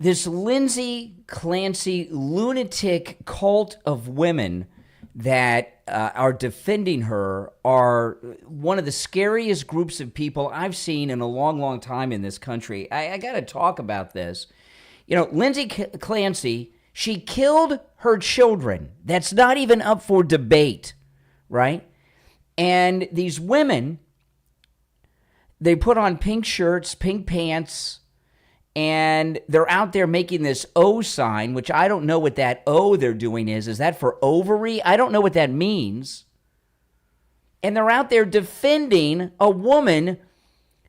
this Lindsay Clancy lunatic cult of women that are defending her are one of the scariest groups of people I've seen in a long, long time in this country. I got to talk about this. You know, Lindsay Clancy, she killed her children. That's not even up for debate, right? And these women, they put on pink shirts, pink pants, and they're out there making this O sign, which I don't know what that O they're doing is. Is that for ovary? I don't know what that means. And they're out there defending a woman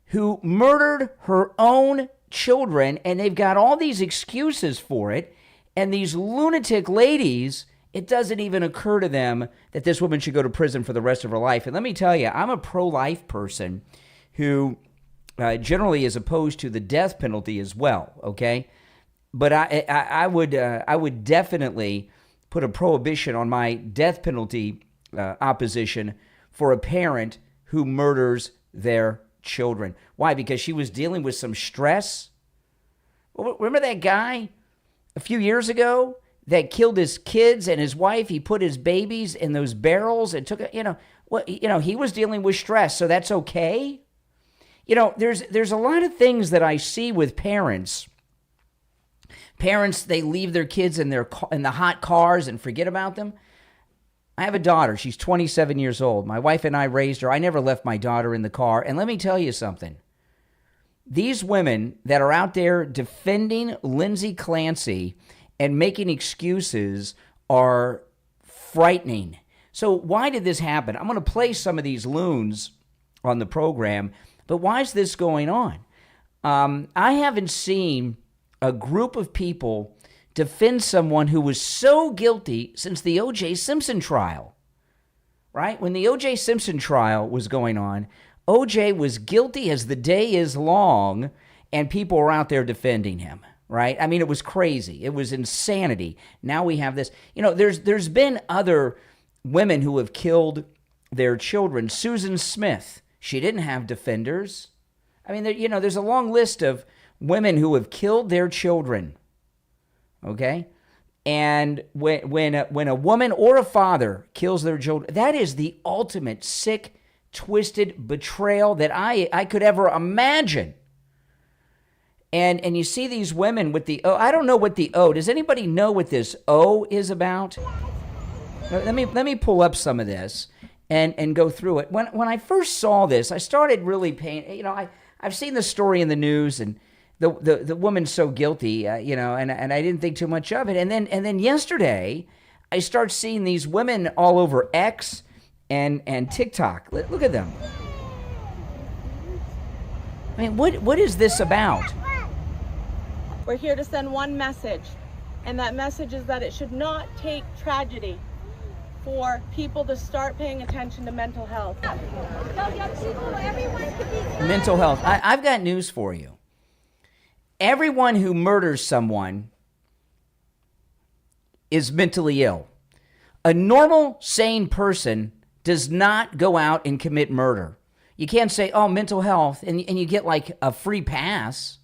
who murdered her own children, and they've got all these excuses for it. And these lunatic ladies, it doesn't even occur to them that this woman should go to prison for the rest of her life. And let me tell you, I'm a pro-life person who generally is opposed to the death penalty as well, okay? But I would definitely put a prohibition on my death penalty opposition for a parent who murders their children. Why? Because she was dealing with some stress. Remember that guy a few years ago that killed his kids and his wife? He put his babies in those barrels and took it, he was dealing with stress, so that's okay? You know, there's a lot of things that I see with parents. Parents, they leave their kids in the hot cars and forget about them. I have a daughter. She's 27 years old. My wife and I raised her. I never left my daughter in the car. And let me tell you something. These women that are out there defending Lindsay Clancy and making excuses are frightening. So why did this happen? I'm going to play some of these loons on the program. But why is this going on? I haven't seen a group of people defend someone who was so guilty since the O.J. Simpson trial, right? When the O.J. Simpson trial was going on, O.J. was guilty as the day is long, and people were out there defending him, right? I mean, it was crazy. It was insanity. Now we have this. You know, there's been other women who have killed their children. Susan Smith. She didn't have defenders. I mean, there's a long list of women who have killed their children, okay? And when a woman or a father kills their children, that is the ultimate sick, twisted betrayal that I could ever imagine. And you see these women with the O. I don't know what the O. Does anybody know what this O is about? Let me pull up some of this. And go through it. When I first saw this, I started really paying. You know, I've seen the story in the news, and the woman's so guilty. And I didn't think too much of it. And then yesterday, I start seeing these women all over X and TikTok. Look at them. I mean, what is this about? We're here to send one message, and that message is that it should not take tragedy for people to start paying attention to mental health. Mental health. I've got news for you. Everyone who murders someone is mentally ill. A normal, sane person does not go out and commit murder. You can't say, oh, mental health, and you get like a free pass.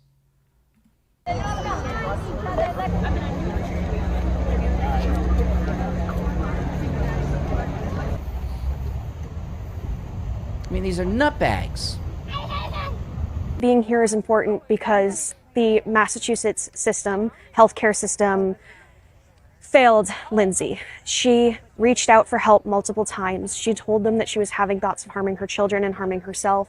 I mean, these are nutbags. Being here is important because the Massachusetts system, healthcare system, failed Lindsay. She reached out for help multiple times. She told them that she was having thoughts of harming her children and harming herself,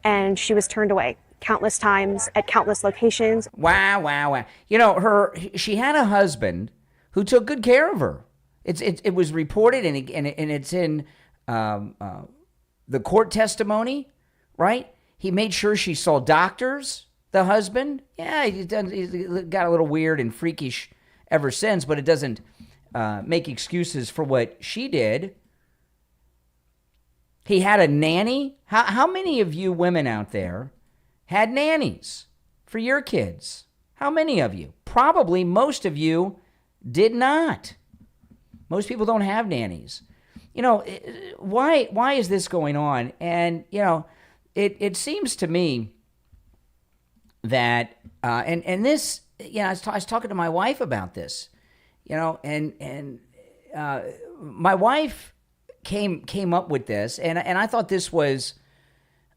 and she was turned away countless times at countless locations. Wow. You know, she had a husband who took good care of her. It was reported, and it's in the court testimony, right? He made sure she saw doctors, the husband. Yeah, he got a little weird and freakish ever since, but it doesn't make excuses for what she did. He had a nanny. How many of you women out there had nannies for your kids? How many of you? Probably most of you did not. Most people don't have nannies. You know, why is this going on? And, you know, it seems to me that, and this I was talking to my wife about this, and my wife came up with this, and I thought this was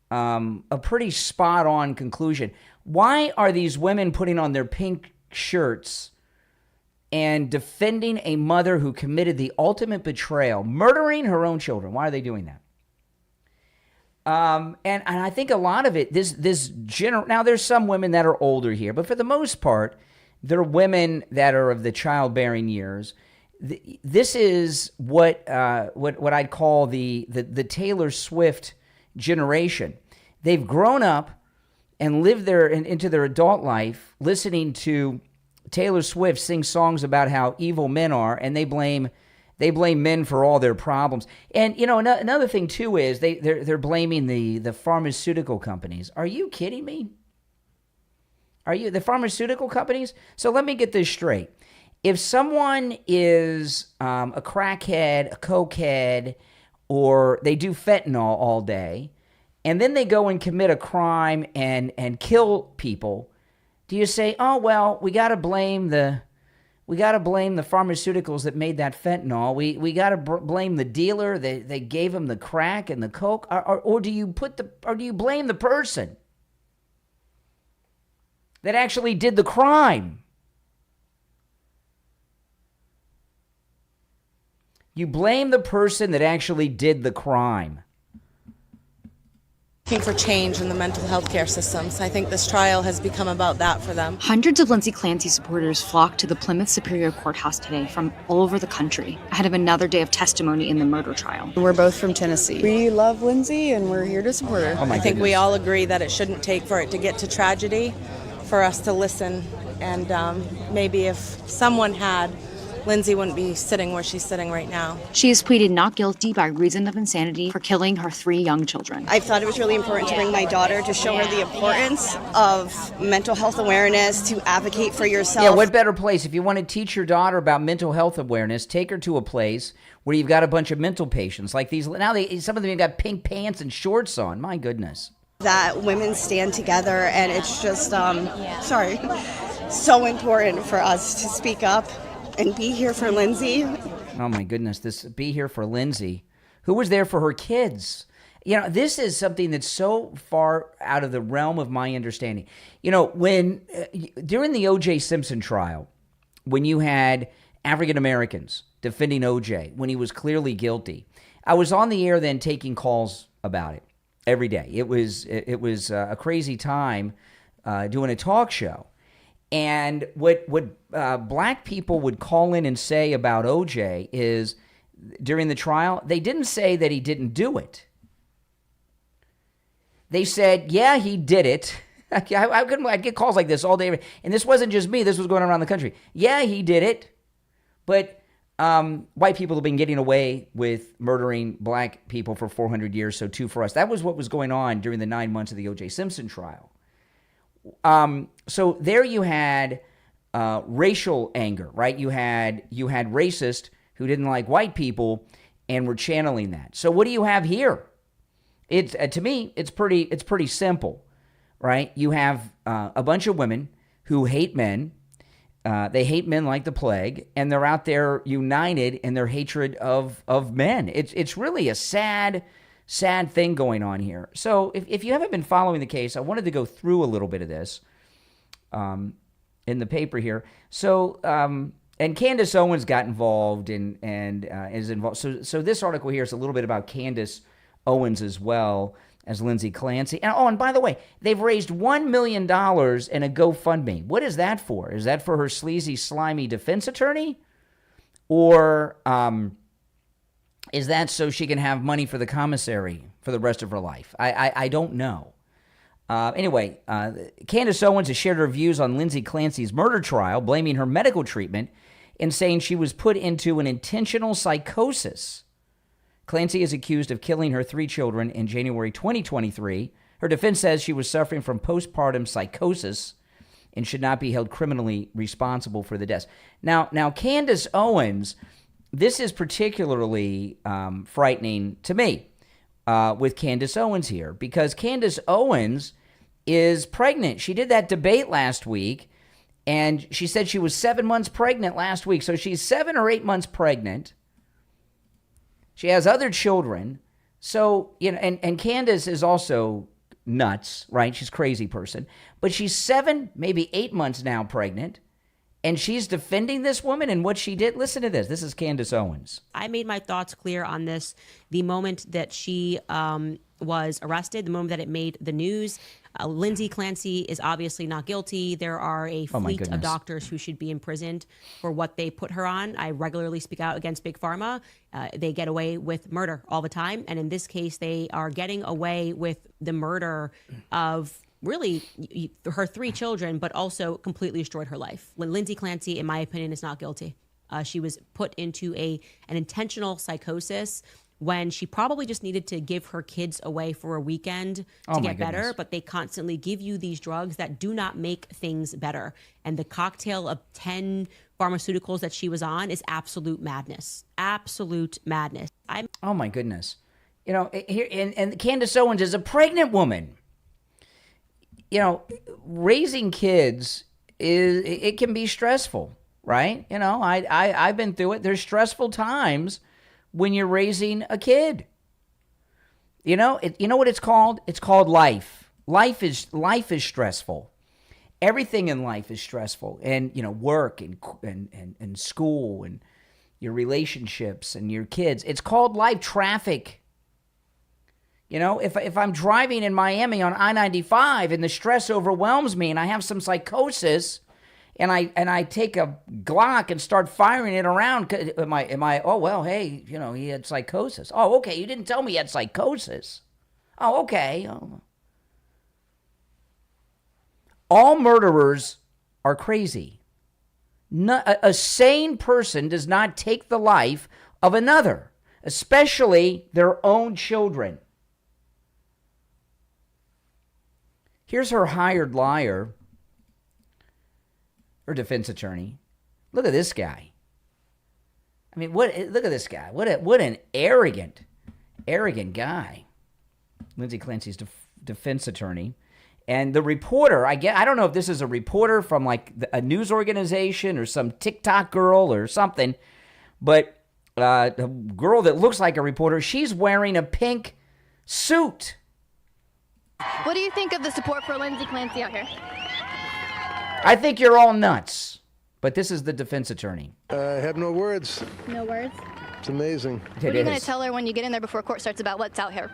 a pretty spot on conclusion. Why are these women putting on their pink shirts and defending a mother who committed the ultimate betrayal, murdering her own children? Why are they doing that? And I think a lot of it, now there's some women that are older here, but for the most part, they're women that are of the childbearing years. This is what I'd call the Taylor Swift generation. They've grown up and lived into their adult life listening to Taylor Swift sing songs about how evil men are, and they blame men for all their problems. And another thing too is they're blaming the pharmaceutical companies. Are you kidding me? Are you the pharmaceutical companies? So let me get this straight. If someone is a crackhead, a cokehead, or they do fentanyl all day, and then they go and commit a crime and kill people, do you say, oh well, we got to blame the pharmaceuticals that made that fentanyl. We got to blame the dealer. They gave him the crack and the coke, or do you blame the person that actually did the crime? You blame the person that actually did the crime. Looking for change in the mental health care systems. I think this trial has become about that for them. Hundreds of Lindsay Clancy supporters flocked to the Plymouth Superior Courthouse today from all over the country ahead of another day of testimony in the murder trial. We're both from Tennessee. We love Lindsay and we're here to support her. I think we all agree that it shouldn't take for it to get to tragedy for us to listen. And maybe if someone had, Lindsay wouldn't be sitting where she's sitting right now. She has pleaded not guilty by reason of insanity for killing her 3 young children. I thought it was really important to bring my daughter to show her the importance of mental health awareness, to advocate for yourself. Yeah, what better place? If you want to teach your daughter about mental health awareness, take her to a place where you've got a bunch of mental patients like these. Now, some of them have got pink pants and shorts on. My goodness. That women stand together, and it's just, so important for us to speak up and be here for Lindsay. Oh my goodness, be here for Lindsay, who was there for her kids. This is something that's so far out of the realm of my understanding. When during the O.J. Simpson trial, when you had African Americans defending O.J. when he was clearly guilty, I was on the air then taking calls about it every day. It was a crazy time doing a talk show. And what black people would call in and say about O.J. is, during the trial, they didn't say that he didn't do it. They said, yeah, he did it. I'd get calls like this all day. And this wasn't just me. This was going around the country. Yeah, he did it. But white people have been getting away with murdering black people for 400 years, so too for us. That was what was going on during the 9 months of the O.J. Simpson trial. So there you had racial anger, right? You had racists who didn't like white people and were channeling that. So what do you have here? To me, it's pretty simple, right? You have a bunch of women who hate men. They hate men like the plague, and they're out there united in their hatred of men. It's really a sad thing going on here. So if you haven't been following the case, I wanted to go through a little bit of this in the paper here. So, and Candace Owens got involved and is involved. So this article here is a little bit about Candace Owens as well as Lindsay Clancy. And by the way, they've raised $1 million in a GoFundMe. What is that for? Is that for her sleazy, slimy defense attorney? Or is that so she can have money for the commissary for the rest of her life? I don't know. Anyway, Candace Owens has shared her views on Lindsay Clancy's murder trial, blaming her medical treatment and saying she was put into an intentional psychosis. Clancy is accused of killing her 3 children in January 2023. Her defense says she was suffering from postpartum psychosis and should not be held criminally responsible for the deaths. Now, Candace Owens, this is particularly frightening to me with Candace Owens here, because Candace Owens is pregnant. She did that debate last week, And she said she was 7 months pregnant last week. So she's 7 or 8 months pregnant. She has other children. So, and Candace is also nuts, right? She's a crazy person. But she's 7, maybe 8 months now pregnant. And she's defending this woman and what she did. Listen to this. This is Candace Owens. I made my thoughts clear on this the moment that she was arrested, the moment that it made the news. Lindsay Clancy is obviously not guilty. There are a fleet of doctors who should be imprisoned for what they put her on. I regularly speak out against Big Pharma. They get away with murder all the time. And in this case, they are getting away with the murder of really her 3 children, but also completely destroyed her life. When Lindsay Clancy, in my opinion, is not guilty. She was put into an intentional psychosis when she probably just needed to give her kids away for a weekend to get better, but they constantly give you these drugs that do not make things better. And the cocktail of 10 pharmaceuticals that she was on is absolute madness. Absolute madness. Oh my goodness. Here and Candace Owens is a pregnant woman. Raising kids it can be stressful, right? I've been through it. There's stressful times when you're raising a kid. You know what it's called? It's called life. Life is stressful. Everything in life is stressful, and work and school and your relationships and your kids. It's called life. Traffic. If I'm driving in Miami on I-95 and the stress overwhelms me and I have some psychosis, and I take a Glock and start firing it around, am I? Oh well, hey, he had psychosis. Oh, okay, you didn't tell me he had psychosis. Oh, okay. All murderers are crazy. A sane person does not take the life of another, especially their own children. Here's her hired liar, her defense attorney. Look at this guy. I mean, look at this guy. What an arrogant guy. Lindsay Clancy's defense attorney. And the reporter, I don't know if this is a reporter from like a news organization or some TikTok girl or something, but a girl that looks like a reporter, she's wearing a pink suit. What do you think of the support for Lindsay Clancy out here? I think you're all nuts. But this is the defense attorney. I have no words. No words? It's amazing. What are you going to tell her when you get in there before court starts about what's out here?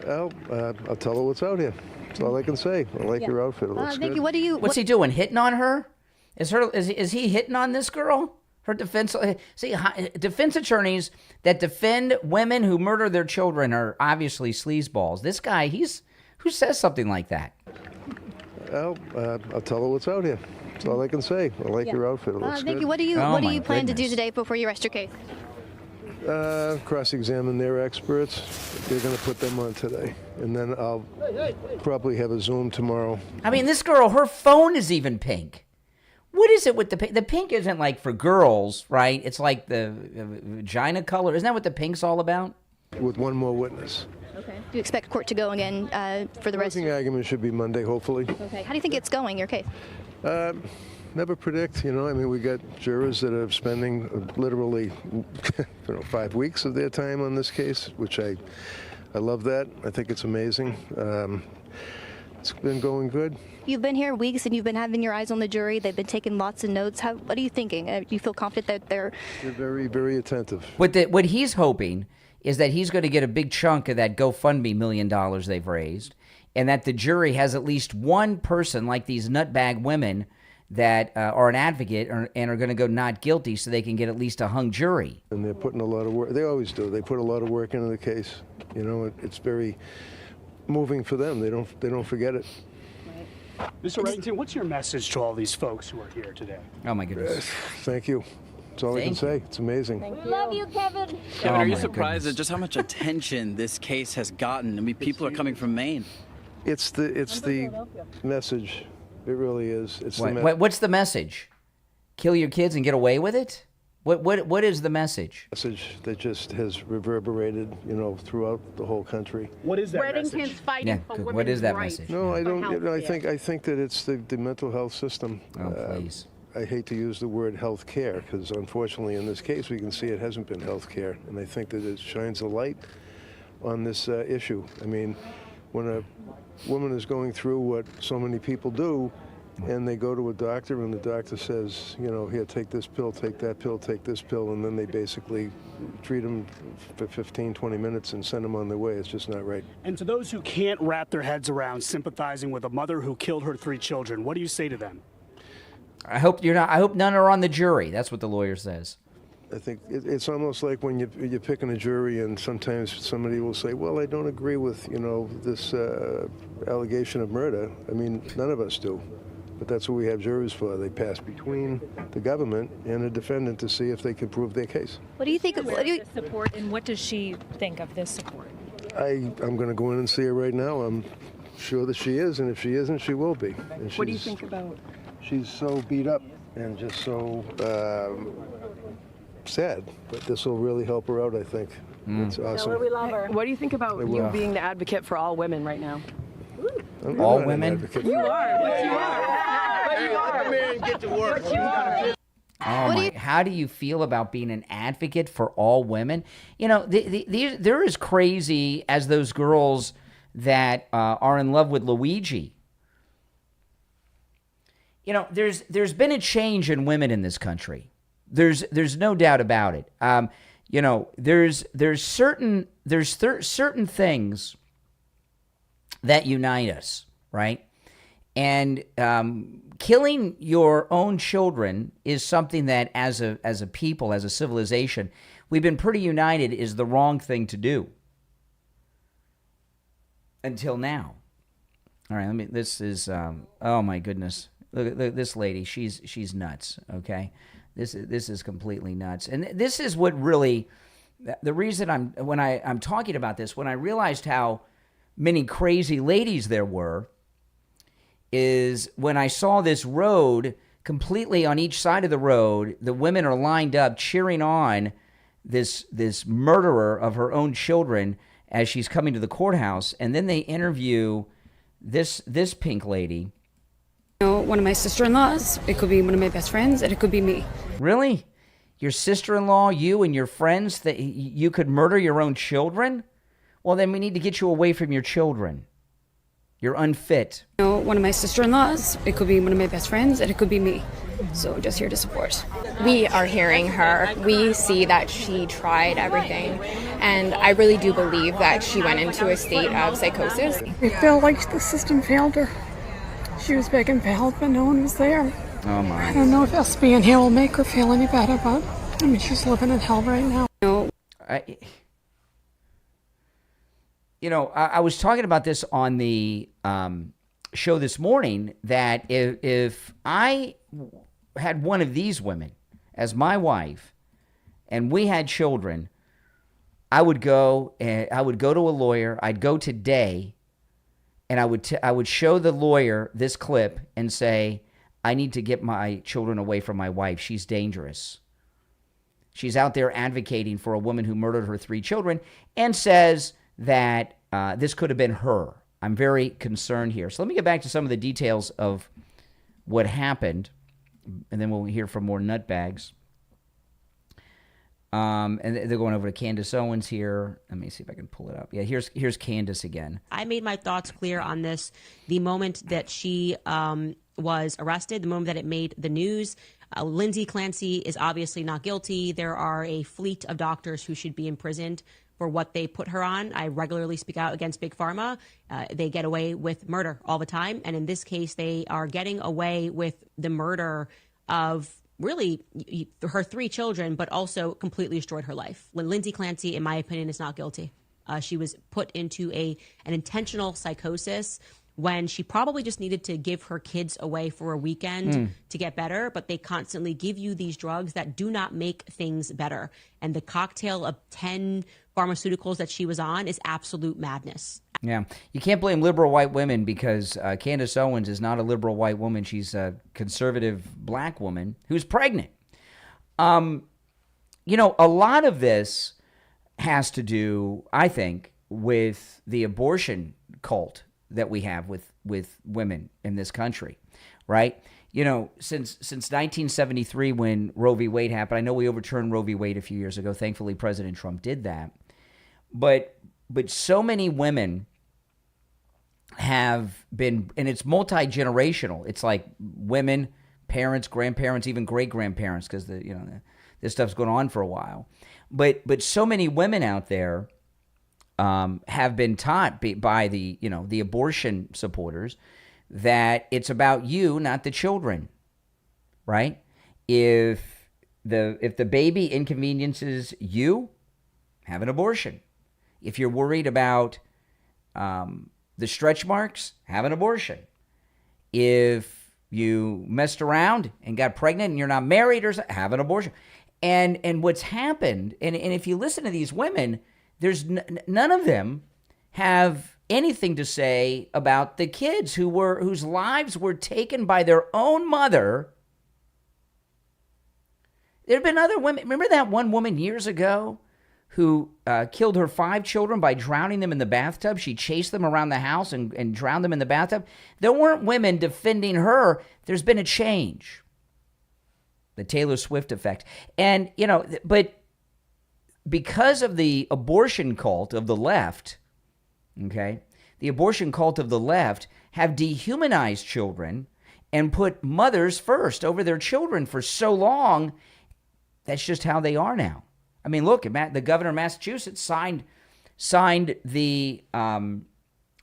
Well, I'll tell her what's out here. That's all I can say. I like your outfit. It looks good. What's he doing? Hitting on her? Is he hitting on this girl? Her defense. See, defense attorneys that defend women who murder their children are obviously sleazeballs. This guy, who says something like that? Well, I'll tell her what's out here. That's all I can say. I like your outfit. It looks good. What do you plan to do today before you rest your case? Cross-examine their experts. They're going to put them on today. And then I'll probably have a Zoom tomorrow. I mean, this girl, her phone is even pink. What is it with the pink? The pink isn't like for girls, right? It's like the vagina color. Isn't that what the pink's all about? With one more witness. Okay. Do you expect court to go again for the rest? The closing argument should be Monday, hopefully. Okay. How do you think it's going, your case? Never predict, I mean, we got jurors that are spending literally 5 weeks of their time on this case, which I love that. I think it's amazing. It's been going good. You've been here weeks and you've been having your eyes on the jury. They've been taking lots of notes. What are you thinking? Do you feel confident that they're very, very attentive? What he's hoping is that he's going to get a big chunk of that GoFundMe $1 million they've raised, and that the jury has at least one person like these nutbag women that are an advocate and are going to go not guilty so they can get at least a hung jury. And they're putting a lot of work. They always do. They put a lot of work into the case. It's very moving for them. They don't forget it. Mr. Reddington, what's your message to all these folks who are here today? Oh, my goodness. Thank you. That's all I can say. It's amazing. We love you, Kevin. Kevin, are you surprised at just how much attention this case has gotten? I mean, people are coming from Maine. It's the message. It really is. It's What's the message? Kill your kids and get away with it? What is the message? Message that just has reverberated, throughout the whole country. What is that message? Fighting for women's what is that rights. Message? No, I don't. I think that it's the mental health system. Oh, please. I hate to use the word health care because unfortunately in this case we can see it hasn't been health care, and I think that it shines a light on this issue. I mean, when a woman is going through what so many people do, and they go to a doctor and the doctor says, here, take this pill, take that pill, take this pill, and then they basically treat them for 15, 20 minutes and send them on their way. It's just not right. And to those who can't wrap their heads around sympathizing with a mother who killed her 3 children, what do you say to them? I hope none are on the jury. That's what the lawyer says. I think it's almost like when you're picking a jury and sometimes somebody will say, well, I don't agree with, this allegation of murder. I mean, none of us do. But that's what we have juries for. They pass between the government and the defendant to see if they can prove their case. What do you think of support, and what does she think of this support? I'm going to go in and see her right now. I'm sure that she is, and if she isn't, she will be. And what do you think about? She's so beat up and just so sad, but this will really help her out, I think. It's awesome. Tell her we love her. What do you think about you being the advocate for all women right now? All women? You are. But you are. Man, get to work. Oh my! How do you feel about being an advocate for all women? They're as crazy as those girls that are in love with Luigi. There's been a change in women in this country. There's no doubt about it. There's certain things that unite us, right? And killing your own children is something that, as a people, as a civilization, we've been pretty united is the wrong thing to do. Until now. All right, this is, oh my goodness. Look at this lady. She's nuts, okay? This is completely nuts. And this is what really, the reason I'm talking about this, when I realized how many crazy ladies there were, is when I saw this road completely on each side of the road, the women are lined up cheering on this murderer of her own children as she's coming to the courthouse, and then they interview this pink lady. One of my sister-in-laws, it could be one of my best friends, and it could be me. Really? Your sister-in-law, you and your friends, that you could murder your own children? Well, then we need to get you away from your children. You're unfit. One of my sister-in-laws, it could be one of my best friends, and it could be me. So just here to support. We are hearing her. We see that she tried everything. And I really do believe that she went into a state of psychosis. We feel like the system failed her. She was begging for help, but no one was there. Oh, my. I don't know if us being here will make her feel any better, but she's living in hell right now. I was talking about this on the show this morning, that if I had one of these women as my wife and we had children, I would go to a lawyer. I'd go today, and I would show the lawyer this clip and say, I need to get my children away from my wife. She's dangerous. She's out there advocating for a woman who murdered her 3 children and says that this could have been her. I'm very concerned here. So let me get back to some of the details of what happened, and then we'll hear from more nutbags. And they're going over to Candace Owens here. Let me see if I can pull it up. Yeah, here's Candace again. I made my thoughts clear on this the moment that she was arrested, the moment that it made the news. Lindsay Clancy is obviously not guilty. There are a fleet of doctors who should be imprisoned for what they put her on. I regularly speak out against Big Pharma. They get away with murder all the time. And in this case, they are getting away with the murder of really her 3 children, but also completely destroyed her life. When Lindsay Clancy, in my opinion, is not guilty. She was put into an intentional psychosis when she probably just needed to give her kids away for a weekend to get better, but they constantly give you these drugs that do not make things better. And the cocktail of 10 pharmaceuticals that she was on is absolute madness. Yeah, you can't blame liberal white women because Candace Owens is not a liberal white woman. She's a conservative black woman who's pregnant. a lot of this has to do, I think, with the abortion cult that we have with women in this country, right? Since 1973, when Roe v. Wade happened, I know we overturned Roe v. Wade a few years ago. Thankfully, President Trump did that. But so many women have been, and it's multi-generational. It's like women, parents, grandparents, even great-grandparents, because this stuff's going on for a while. But so many women out there have been taught by the abortion supporters that it's about you, not the children, right? If the baby inconveniences you, have an abortion. If you're worried about the stretch marks, have an abortion. If you messed around and got pregnant and you're not married, or have an abortion. And what's happened, and if you listen to these women, there's none of them have anything to say about the kids whose lives were taken by their own mother. There have been other women. Remember that one woman years ago who killed her 5 children by drowning them in the bathtub? She chased them around the house and drowned them in the bathtub. There weren't women defending her. There's been a change. The Taylor Swift effect. And, but because of the abortion cult of the left, okay, the abortion cult of the left have dehumanized children and put mothers first over their children for so long. That's just how they are now. I mean, look, the governor of Massachusetts signed the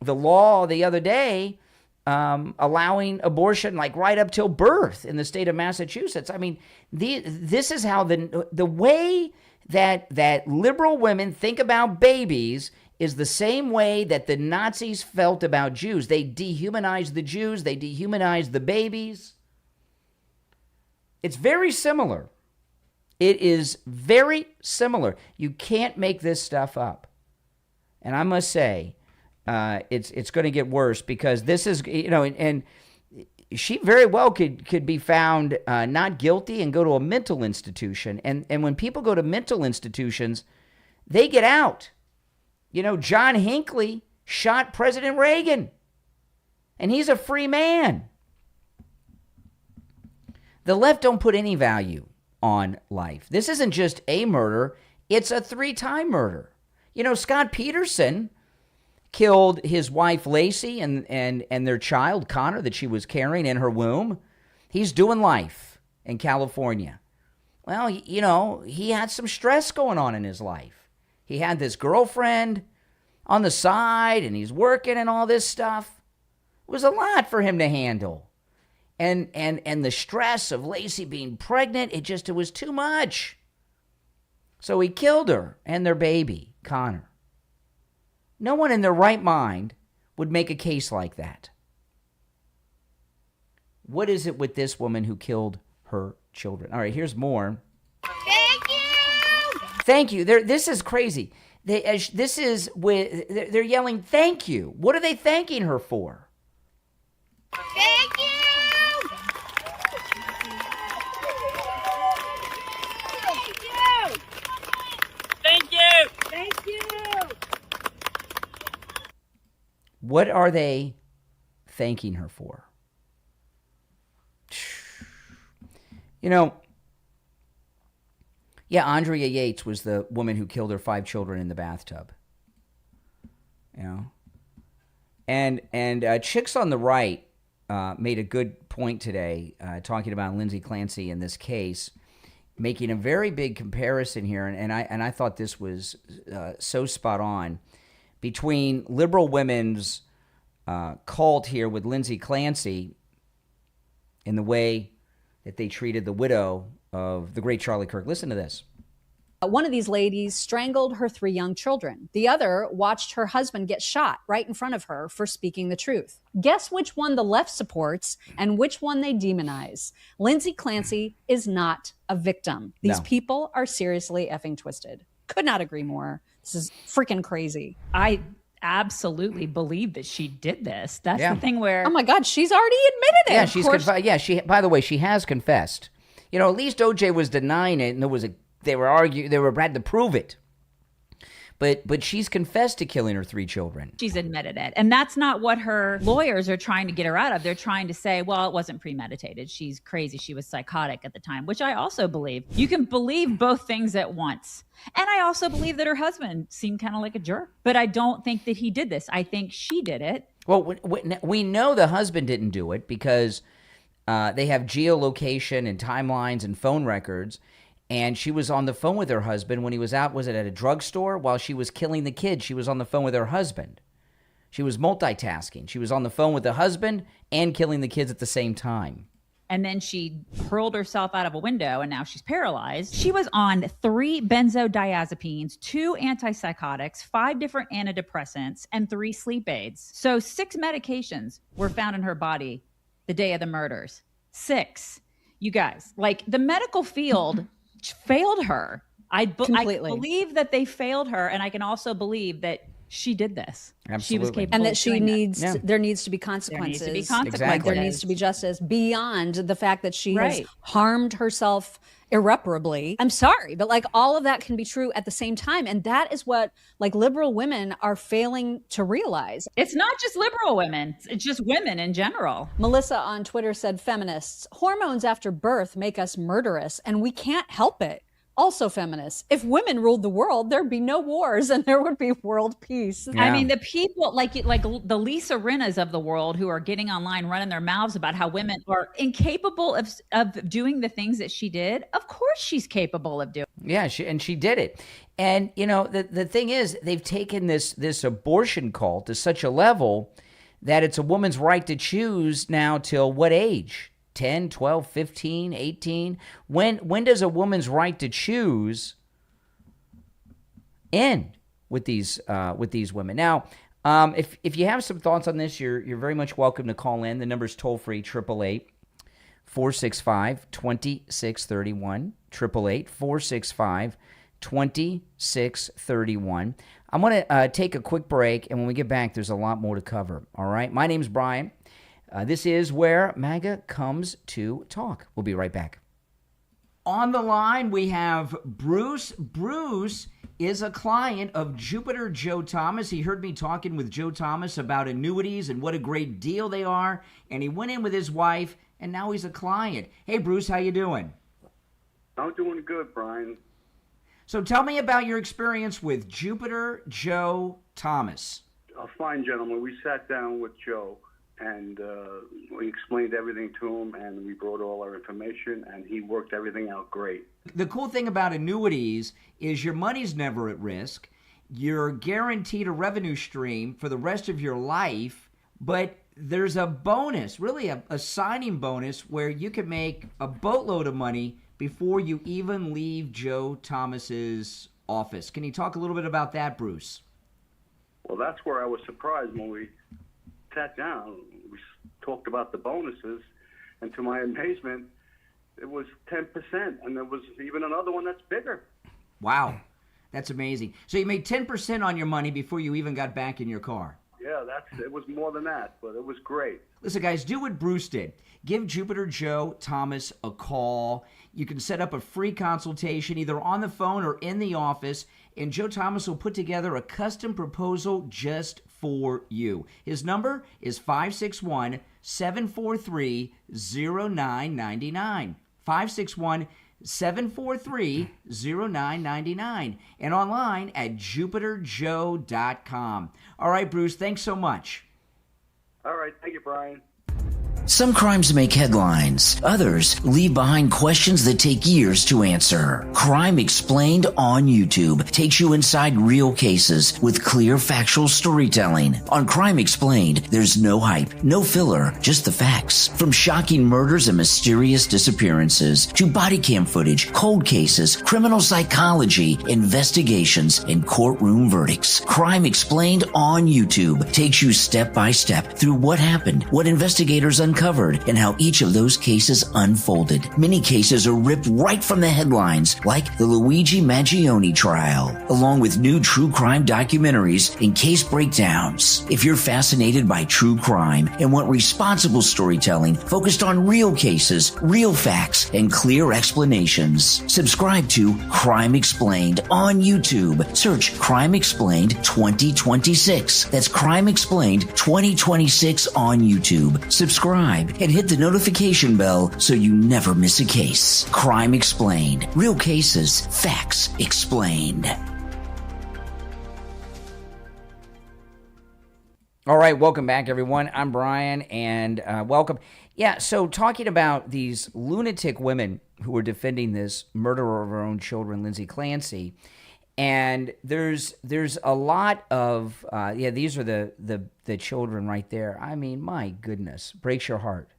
law the other day allowing abortion like right up till birth in the state of Massachusetts. I mean, this is how the way that liberal women think about babies is the same way that the Nazis felt about Jews. They dehumanized the Jews. They dehumanized the babies. It's very similar. It is very similar. You can't make this stuff up. And I must say, it's going to get worse because this is, and she very well could be found not guilty and go to a mental institution. And when people go to mental institutions, they get out. John Hinckley shot President Reagan, and he's a free man. The left don't put any value on life. This isn't just a murder, it's a 3-time murder. Scott Peterson killed his wife Lacey and their child Connor that she was carrying in her womb. He's doing life in California. Well, he had some stress going on in his life. He had this girlfriend on the side and he's working and all this stuff. It was a lot for him to handle. And the stress of Lacey being pregnant, it was too much. So he killed her and their baby, Connor. No one in their right mind would make a case like that. What is it with this woman who killed her children? All right, here's more. Thank you! Thank you. This is crazy. They're yelling, thank you. What are they thanking her for? Thank you! Thank you! Thank you! What are they thanking her for? Andrea Yates was the woman who killed her 5 children in the bathtub. And Chicks on the Right made a good point today, talking about Lindsay Clancy in this case, making a very big comparison here, and I thought this was so spot on, between liberal women's cult here with Lindsay Clancy in the way that they treated the widow of the great Charlie Kirk. Listen to this. One of these ladies strangled her 3 young children. The other watched her husband get shot right in front of her for speaking the truth. Guess which one the left supports and which one they demonize. Lindsay Clancy is not a victim. These people are seriously effing twisted. Could not agree more. This is freaking crazy. I absolutely believe that she did this. That's the thing where... Oh my God, she's already admitted it. Yeah, by the way, she has confessed. At least OJ was denying it, and there was a They had to prove it. But she's confessed to killing her 3 children. She's admitted it. And that's not what her lawyers are trying to get her out of. They're trying to say, well, it wasn't premeditated. She's crazy. She was psychotic at the time, which I also believe. You can believe both things at once. And I also believe that her husband seemed kind of like a jerk. But I don't think that he did this. I think she did it. Well, we know the husband didn't do it because they have geolocation and timelines and phone records. And she was on the phone with her husband when he was out, was it at a drugstore? While she was killing the kid, she was on the phone with her husband. She was multitasking. She was on the phone with the husband and killing the kids at the same time. And then she hurled herself out of a window, and now she's paralyzed. She was on 3 benzodiazepines, 2 antipsychotics, 5 different antidepressants, and 3 sleep aids. So 6 medications were found in her body the day of the murders. 6. You guys, like, the medical field failed her. I believe that they failed her, and I can also believe that she did this. Absolutely. She was capable and that of she doing needs that. there needs to be consequences. There needs to be consequences. Like there needs to be justice beyond the fact that she has Right. harmed herself irreparably. I'm sorry, but like all of that can be true at the same time, and that is what like liberal women are failing to realize. It's not just liberal women, it's just women in general. Melissa on Twitter said, feminists, hormones after birth make us murderous and we can't help it. Also feminists, if women ruled the world, there'd be no wars and there would be world peace. I mean, the people like the Lisa Rinnas of the world who are getting online running their mouths about how women are incapable of doing the things that she did. Of course she's capable of doing. Yeah, she did it. And, you know, the thing is, they've taken this abortion cult to such a level that it's a woman's right to choose now till what age? 10, 12, 15, 18? When does a woman's right to choose end with these women? Now, if you have some thoughts on this, you're very much welcome to call in. The number's toll free, 888-465-2631, 888-465-2631. I'm going to take a quick break, and when we get back, there's a lot more to cover. All right? My name's Brian. This is where MAGA comes to talk. We'll be right back. On the line, we have Bruce. Bruce is a client of Jupiter Joe Thomas. He heard me talking with Joe Thomas about annuities and what a great deal they are, and he went in with his wife, and now he's a client. Hey, Bruce, how you doing? I'm doing good, Brian. So tell me about your experience with Jupiter Joe Thomas. A fine gentleman. We sat down with Joe, and we explained everything to him, and we brought all our information, and he worked everything out great. The cool thing about annuities is your money's never at risk. You're guaranteed a revenue stream for the rest of your life, but there's a bonus, really a signing bonus, where you can make a boatload of money before you even leave Joe Thomas's office. Can you talk a little bit about that, Bruce? Well, that's where I was surprised when we sat down. We talked about the bonuses, and to my amazement, it was 10%, and there was even another one that's bigger. Wow, that's amazing. So you made 10% on your money before you even got back in your car. Yeah, it was more than that, but it was great. Listen, guys, do what Bruce did. Give Jupiter Joe Thomas a call. You can set up a free consultation either on the phone or in the office, and Joe Thomas will put together a custom proposal just for you. His number is 561-743-0999. 561-743-0999. And online at jupiterjoe.com. All right, Bruce, thanks so much. All right, thank you, Brian. Some crimes make headlines. Others leave behind questions that take years to answer. Crime Explained on YouTube takes you inside real cases with clear factual storytelling. On Crime Explained, there's no hype, no filler, just the facts. From shocking murders and mysterious disappearances to body cam footage, cold cases, criminal psychology, investigations, and courtroom verdicts. Crime Explained on YouTube takes you step by step through what happened, what investigators uncovered, uncovered and how each of those cases unfolded. Many cases are ripped right from the headlines, like the Luigi Maggioni trial, along with new true crime documentaries and case breakdowns. If you're fascinated by true crime and want responsible storytelling focused on real cases, real facts, and clear explanations, subscribe to Crime Explained on YouTube. Search Crime Explained 2026. That's Crime Explained 2026 on YouTube. Subscribe and hit the notification bell so you never miss a case. Crime Explained. Real cases, facts explained. All right, welcome back, everyone. I'm Brian, and welcome. Yeah, so talking about these lunatic women who were defending this murderer of her own children, Lindsay Clancy, and there's a lot of these are the children right there. I mean, my goodness, breaks your heart.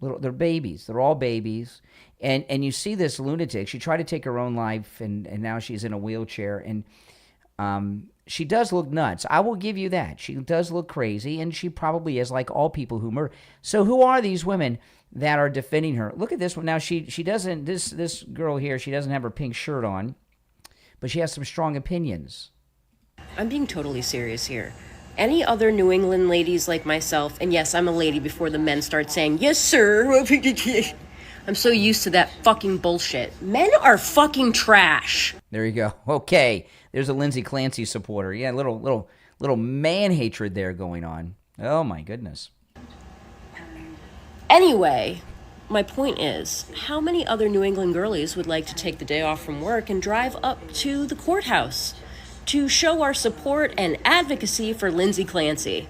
They're babies. They're all babies, and you see this lunatic. She tried to take her own life, and now she's in a wheelchair, and she does look nuts. I will give you that. She does look crazy, and she probably is, like all people who murder. So who are these women that are defending her? Look at this one. Now, she doesn't, this girl here, she doesn't have her pink shirt on, but she has some strong opinions. I'm being totally serious here. Any other New England ladies like myself, and yes, I'm a lady before the men start saying, yes, sir. I'm so used to that fucking bullshit. Men are fucking trash. There you go. Okay. There's a Lindsay Clancy supporter. Yeah, little man hatred there going on. Oh my goodness. Anyway, my point is, how many other New England girlies would like to take the day off from work and drive up to the courthouse to show our support and advocacy for Lindsay Clancy?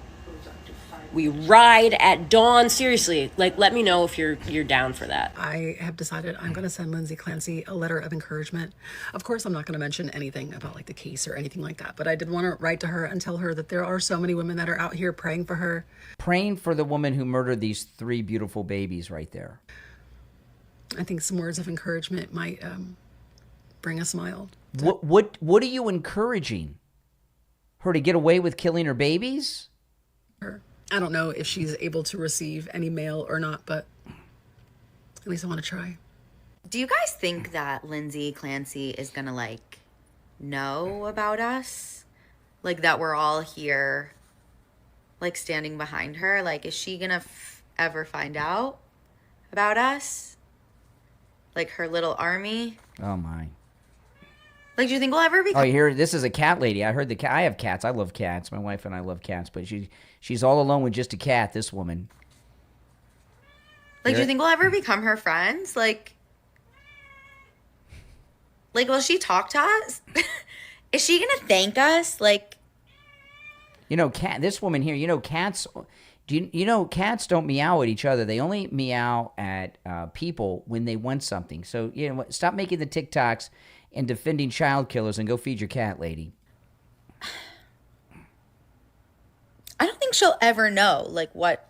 We ride at dawn. Seriously, let me know if you're down for that. I have decided I'm going to send Lindsay Clancy a letter of encouragement. Of course, I'm not going to mention anything about the case or anything like that, but I did want to write to her and tell her that there are so many women that are out here praying for her. Praying for the woman who murdered these 3 beautiful babies right there. I think some words of encouragement might bring a smile. What are you encouraging? Her to get away with killing her babies? I don't know if she's able to receive any mail or not, but at least I want to try. Do you guys think that Lindsay Clancy is going to, know about us? That we're all here, standing behind her? Is she going to ever find out about us? Her little army? Oh, my. Do you think we'll ever become... Oh, you hear, this is a cat lady. I heard the cat. I have cats. I love cats. My wife and I love cats, but she's all alone with just a cat, this woman. Do you think we'll ever become her friends? Will she talk to us? Is she going to thank us? This woman here, cats... cats don't meow at each other. They only meow at people when they want something. So, stop making the TikToks and defending child killers and go feed your cat, lady. I don't think she'll ever know, what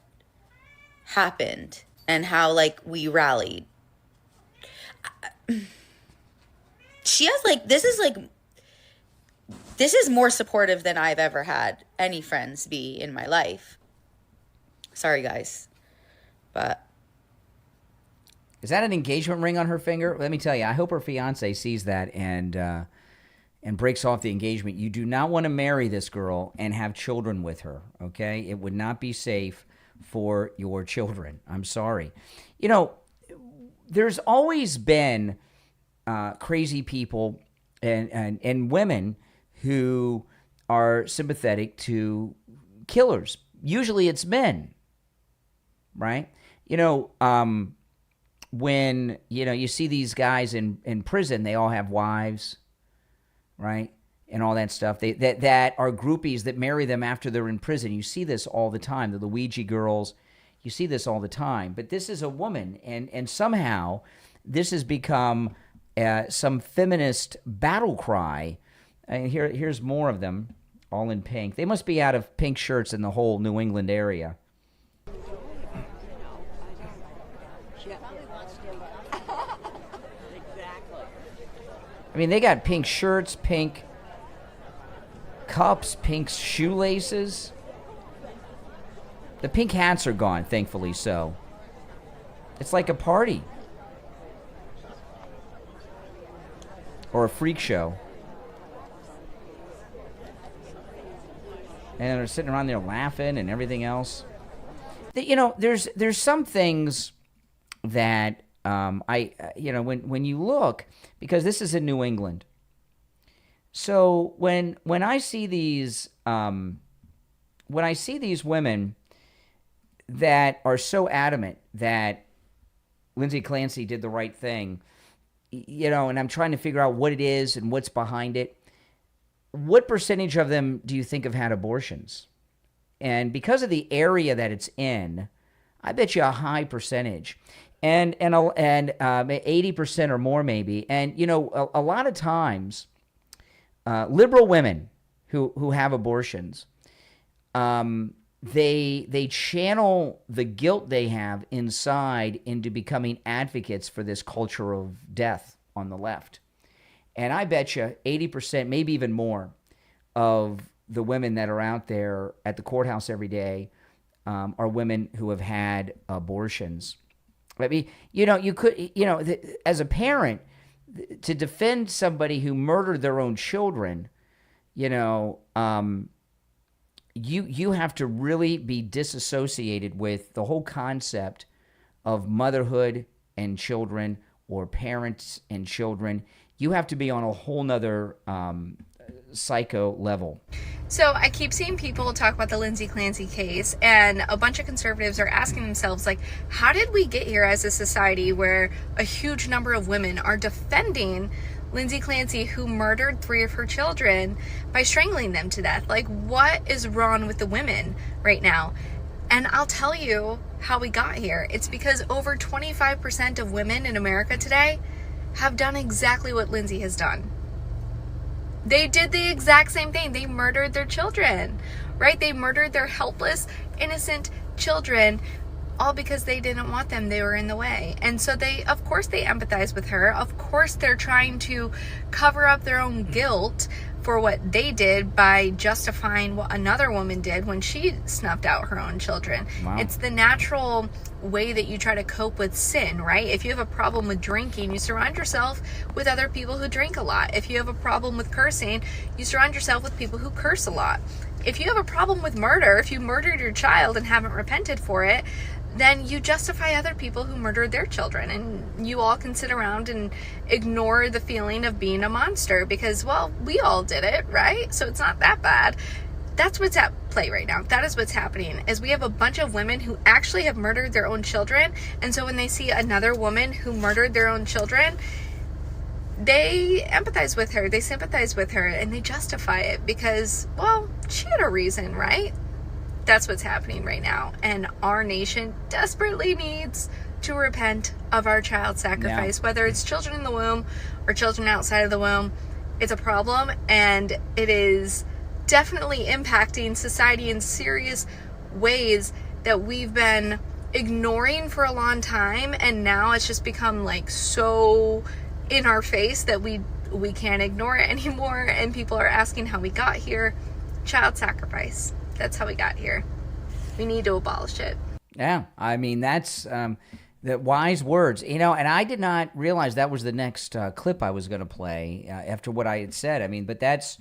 happened and how, we rallied. She has, this is more supportive than I've ever had any friends be in my life. Sorry, guys, but... Is that an engagement ring on her finger? Let me tell you, I hope her fiance sees that and breaks off the engagement. You do not want to marry this girl and have children with her, okay? It would not be safe for your children. I'm sorry. There's always been crazy people and women who are sympathetic to killers. Usually it's men, right? When, you see these guys in prison, they all have wives, right? And all that stuff. That are groupies that marry them after they're in prison. You see this all the time. The Luigi girls, you see this all the time. But this is a woman, and somehow this has become some feminist battle cry. And here's more of them, all in pink. They must be out of pink shirts in the whole New England area. I mean, they got pink shirts, pink cups, pink shoelaces. The pink hats are gone, thankfully so. It's like a party. Or a freak show. And they're sitting around there laughing and everything else. There's some things that when you look, because this is in New England. So when I see these women that are so adamant that Lindsay Clancy did the right thing, and I'm trying to figure out what it is and what's behind it. What percentage of them do you think have had abortions? And because of the area that it's in, I bet you a high percentage, and 80% or more maybe. And a lot of times, liberal women who have abortions, they channel the guilt they have inside into becoming advocates for this culture of death on the left. And I bet you 80%, maybe even more, of the women that are out there at the courthouse every day are women who have had abortions. I mean, you could, as a parent, to defend somebody who murdered their own children, you have to really be disassociated with the whole concept of motherhood and children, or parents and children. You have to be on a whole nother psycho level. So I keep seeing people talk about the Lindsay Clancy case, and a bunch of conservatives are asking themselves, like, how did we get here as a society where a huge number of women are defending Lindsay Clancy, who murdered 3 of her children by strangling them to death? Like, what is wrong with the women right now? And I'll tell you how we got here. It's because over 25% of women in America today have done exactly what Lindsay has done. They did the exact same thing. They murdered their children, right? They murdered their helpless, innocent children, all because they didn't want them. They were in the way. And so of course they empathize with her. Of course they're trying to cover up their own guilt for what they did by justifying what another woman did when she snuffed out her own children. Wow. It's the natural way that you try to cope with sin, right? If you have a problem with drinking, you surround yourself with other people who drink a lot. If you have a problem with cursing, you surround yourself with people who curse a lot. If you have a problem with murder, if you murdered your child and haven't repented for it, then you justify other people who murdered their children, and you all can sit around and ignore the feeling of being a monster because, well, we all did it, right? So it's not that bad. That's what's at play right now. That is what's happening, is we have a bunch of women who actually have murdered their own children, and so when they see another woman who murdered their own children, they empathize with her, they sympathize with her, and they justify it because, well, she had a reason, right? That's what's happening right now. And our nation desperately needs to repent of our child sacrifice, whether it's children in the womb or children outside of the womb. It's a problem, and it is definitely impacting society in serious ways that we've been ignoring for a long time. And now it's just become like so in our face that we can't ignore it anymore. And people are asking how we got here. Child sacrifice. That's how we got here. We need to abolish it. Yeah, I mean, that's the wise words. And I did not realize that was the next clip I was going to play after what I had said. I mean, but that's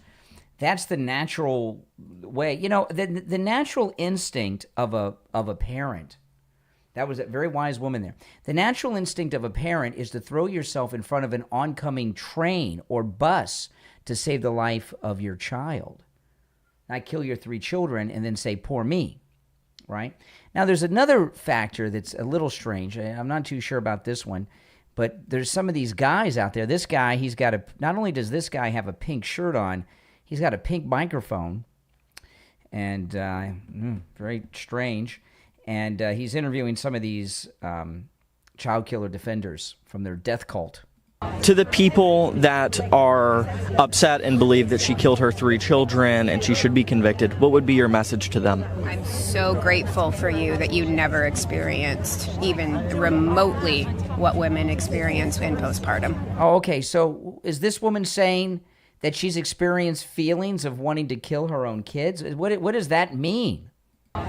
the natural way. The natural instinct of a parent. That was a very wise woman there. The natural instinct of a parent is to throw yourself in front of an oncoming train or bus to save the life of your child. Not kill your 3 children and then say, poor me, right? Now, there's another factor that's a little strange. I'm not too sure about this one, but there's some of these guys out there. This guy, not only does this guy have a pink shirt on, he's got a pink microphone, and very strange. And he's interviewing some of these child killer defenders from their death cult. To the people that are upset and believe that she killed her 3 children and she should be convicted, what would be your message to them? I'm so grateful for you that you never experienced even remotely what women experience in postpartum. Oh, okay. So is this woman saying that she's experienced feelings of wanting to kill her own kids? What does that mean?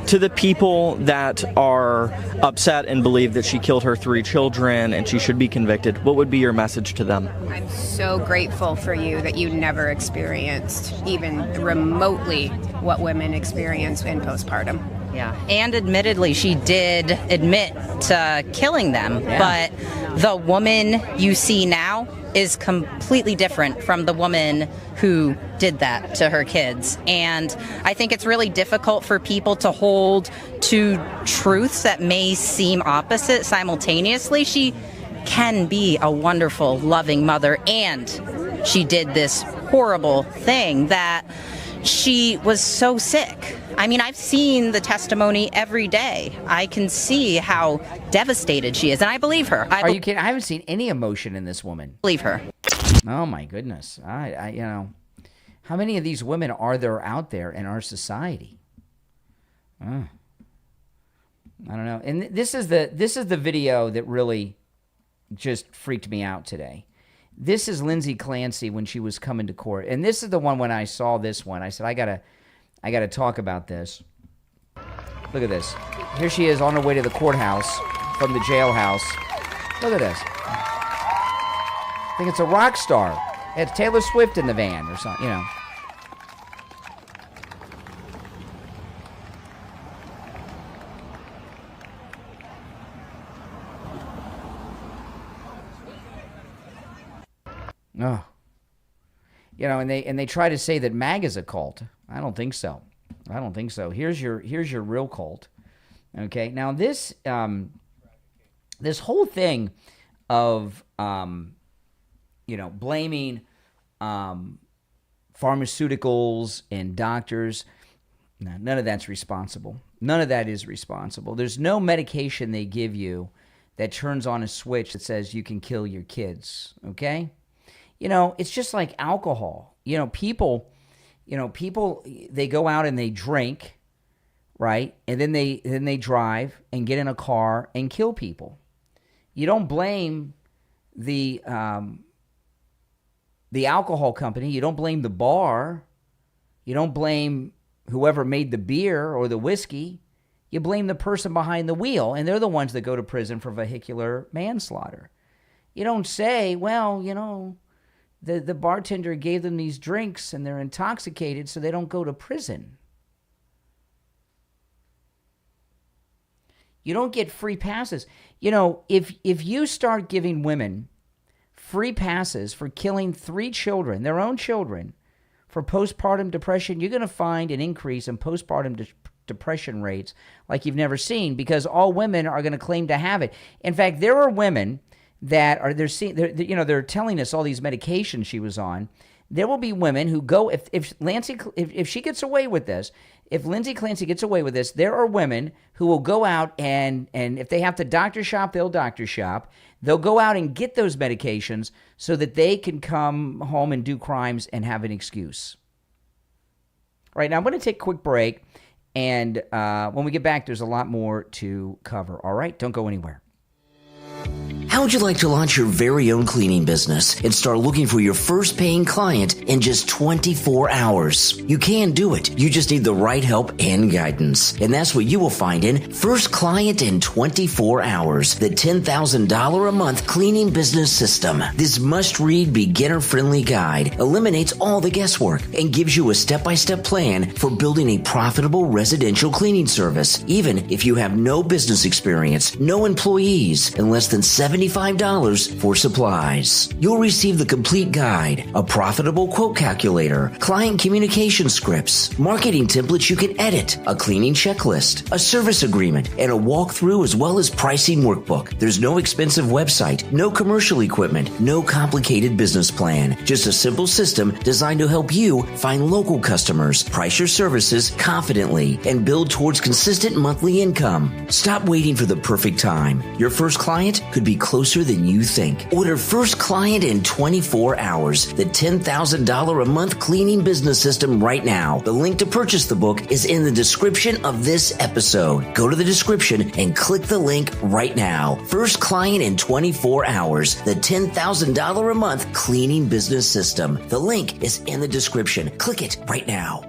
To the people that are upset and believe that she killed her 3 children and she should be convicted, what would be your message to them? I'm so grateful for you that you never experienced even remotely what women experience in postpartum. Yeah, and admittedly, she did admit to killing them, but the woman you see now is completely different from the woman who did that to her kids. And I think it's really difficult for people to hold to truths that may seem opposite simultaneously. She can be a wonderful, loving mother, and she did this horrible thing that she was so sick. I mean, I've seen the testimony every day. I can see how devastated she is, and I believe her. Are you kidding? I haven't seen any emotion in this woman. Believe her. Oh my goodness! I you know, how many of these women are there out there in our society? I don't know. And this is the video that really just freaked me out today. This is Lindsay Clancy when she was coming to court, and this is the one when I saw this one. I said, I gotta talk about this. Look at this. Here she is on her way to the courthouse from the jailhouse. Look at this. I think it's a rock star. It's Taylor Swift in the van or something, you know. Oh. You know, and they try to say that MAGA is a cult. I don't think so. I don't think so. Here's your real cult. Okay. Now this this whole thing of blaming pharmaceuticals and doctors, none of that's responsible. None of that is responsible. There's no medication they give you that turns on a switch that says you can kill your kids. Okay. You know, it's just like alcohol. People, they go out and they drink, right? And then they drive and get in a car and kill people. You don't blame the alcohol company. You don't blame the bar. You don't blame whoever made the beer or the whiskey. You blame the person behind the wheel, and they're the ones that go to prison for vehicular manslaughter. You don't say, well, the bartender gave them these drinks and they're intoxicated, so they don't go to prison. You don't get free passes. If you start giving women free passes for killing 3 children, their own children, for postpartum depression, you're going to find an increase in postpartum depression rates like you've never seen, because all women are going to claim to have it. In fact, there are women that are they're telling us all these medications she was on. There will be women who go, if she gets away with this, if Lindsay Clancy gets away with this, there are women who will go out and if they have to doctor shop, they'll doctor shop. They'll go out and get those medications so that they can come home and do crimes and have an excuse. All right, now I'm going to take a quick break, and when we get back, there's a lot more to cover. All right, don't go anywhere. How would you like to launch your very own cleaning business and start looking for your first paying client in just 24 hours? You can do it. You just need the right help and guidance. And that's what you will find in First Client in 24 Hours, the $10,000 a month cleaning business system. This must-read, beginner-friendly guide eliminates all the guesswork and gives you a step-by-step plan for building a profitable residential cleaning service, even if you have no business experience, no employees, and less than $75 for supplies. You'll receive the complete guide, a profitable quote calculator, client communication scripts, marketing templates you can edit, a cleaning checklist, a service agreement, and a walkthrough as well as pricing workbook. There's no expensive website, no commercial equipment, no complicated business plan. Just a simple system designed to help you find local customers, price your services confidently, and build towards consistent monthly income. Stop waiting for the perfect time. Your first client could be closer than you think. Order First Client in 24 Hours, the $10,000 a month cleaning business system right now. The link to purchase the book is in the description of this episode. Go to the description and click the link right now. First Client in 24 Hours, the $10,000 a month cleaning business system. The link is in the description. Click it right now.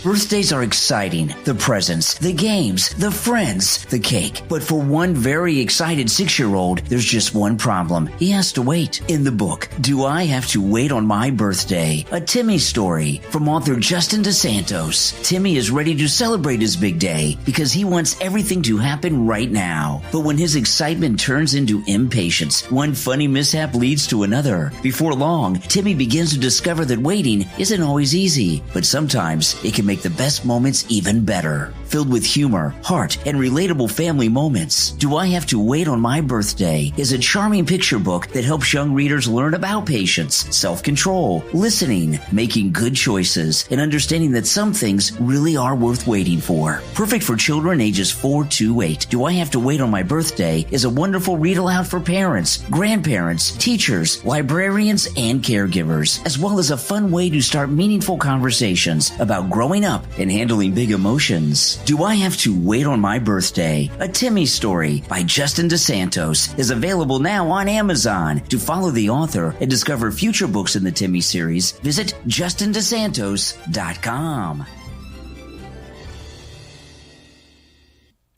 Birthdays are exciting. The presents, the games, the friends, the cake. But for one very excited 6-year-old, there's just one problem. He has to wait. In the book, Do I Have to Wait on My Birthday? A Timmy story from author Justin DeSantos. Timmy is ready to celebrate his big day because he wants everything to happen right now. But when his excitement turns into impatience, one funny mishap leads to another. Before long, Timmy begins to discover that waiting isn't always easy, but sometimes it can make the best moments even better. Filled with humor, heart, and relatable family moments, Do I Have to Wait on My Birthday is a charming picture book that helps young readers learn about patience, self-control, listening, making good choices, and understanding that some things really are worth waiting for. Perfect for children ages 4 to 8. Do I Have to Wait on My Birthday is a wonderful read aloud for parents, grandparents, teachers, librarians, and caregivers, as well as a fun way to start meaningful conversations about growing up and handling big emotions. Do I Have to Wait on My Birthday? A Timmy story by Justin DeSantos is available now on Amazon. To follow the author and discover future books in the Timmy series, visit justindesantos.com.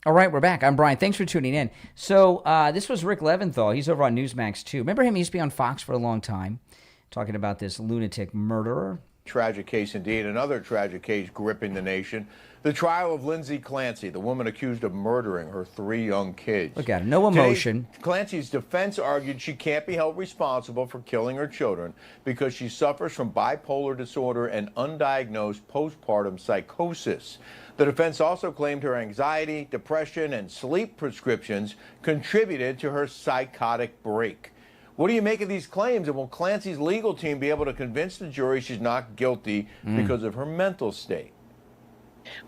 All right, we're back. I'm Brian. Thanks for tuning in. So this was Rick Leventhal. He's over on Newsmax 2. Remember him? He used to be on Fox for a long time, talking about this lunatic murderer. Tragic case indeed. Another tragic case gripping the nation. The trial of Lindsay Clancy, the woman accused of murdering her 3 young kids. Look at it. No emotion. Today, Clancy's defense argued she can't be held responsible for killing her children because she suffers from bipolar disorder and undiagnosed postpartum psychosis. The defense also claimed her anxiety, depression, and sleep prescriptions contributed to her psychotic break. What do you make of these claims, and will Clancy's legal team be able to convince the jury she's not guilty because of her mental state?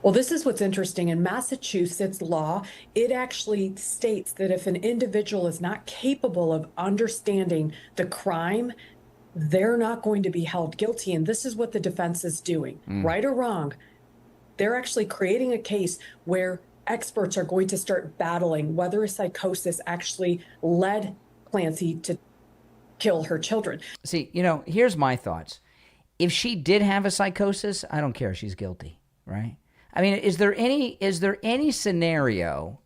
Well, this is what's interesting. In Massachusetts law, it actually states that if an individual is not capable of understanding the crime, they're not going to be held guilty. And this is what the defense is doing. Right or wrong, they're actually creating a case where experts are going to start battling whether a psychosis actually led Clancy to kill her children. See, here's my thoughts. If she did have a psychosis, I don't care. She's guilty, right? I mean, is there any scenario,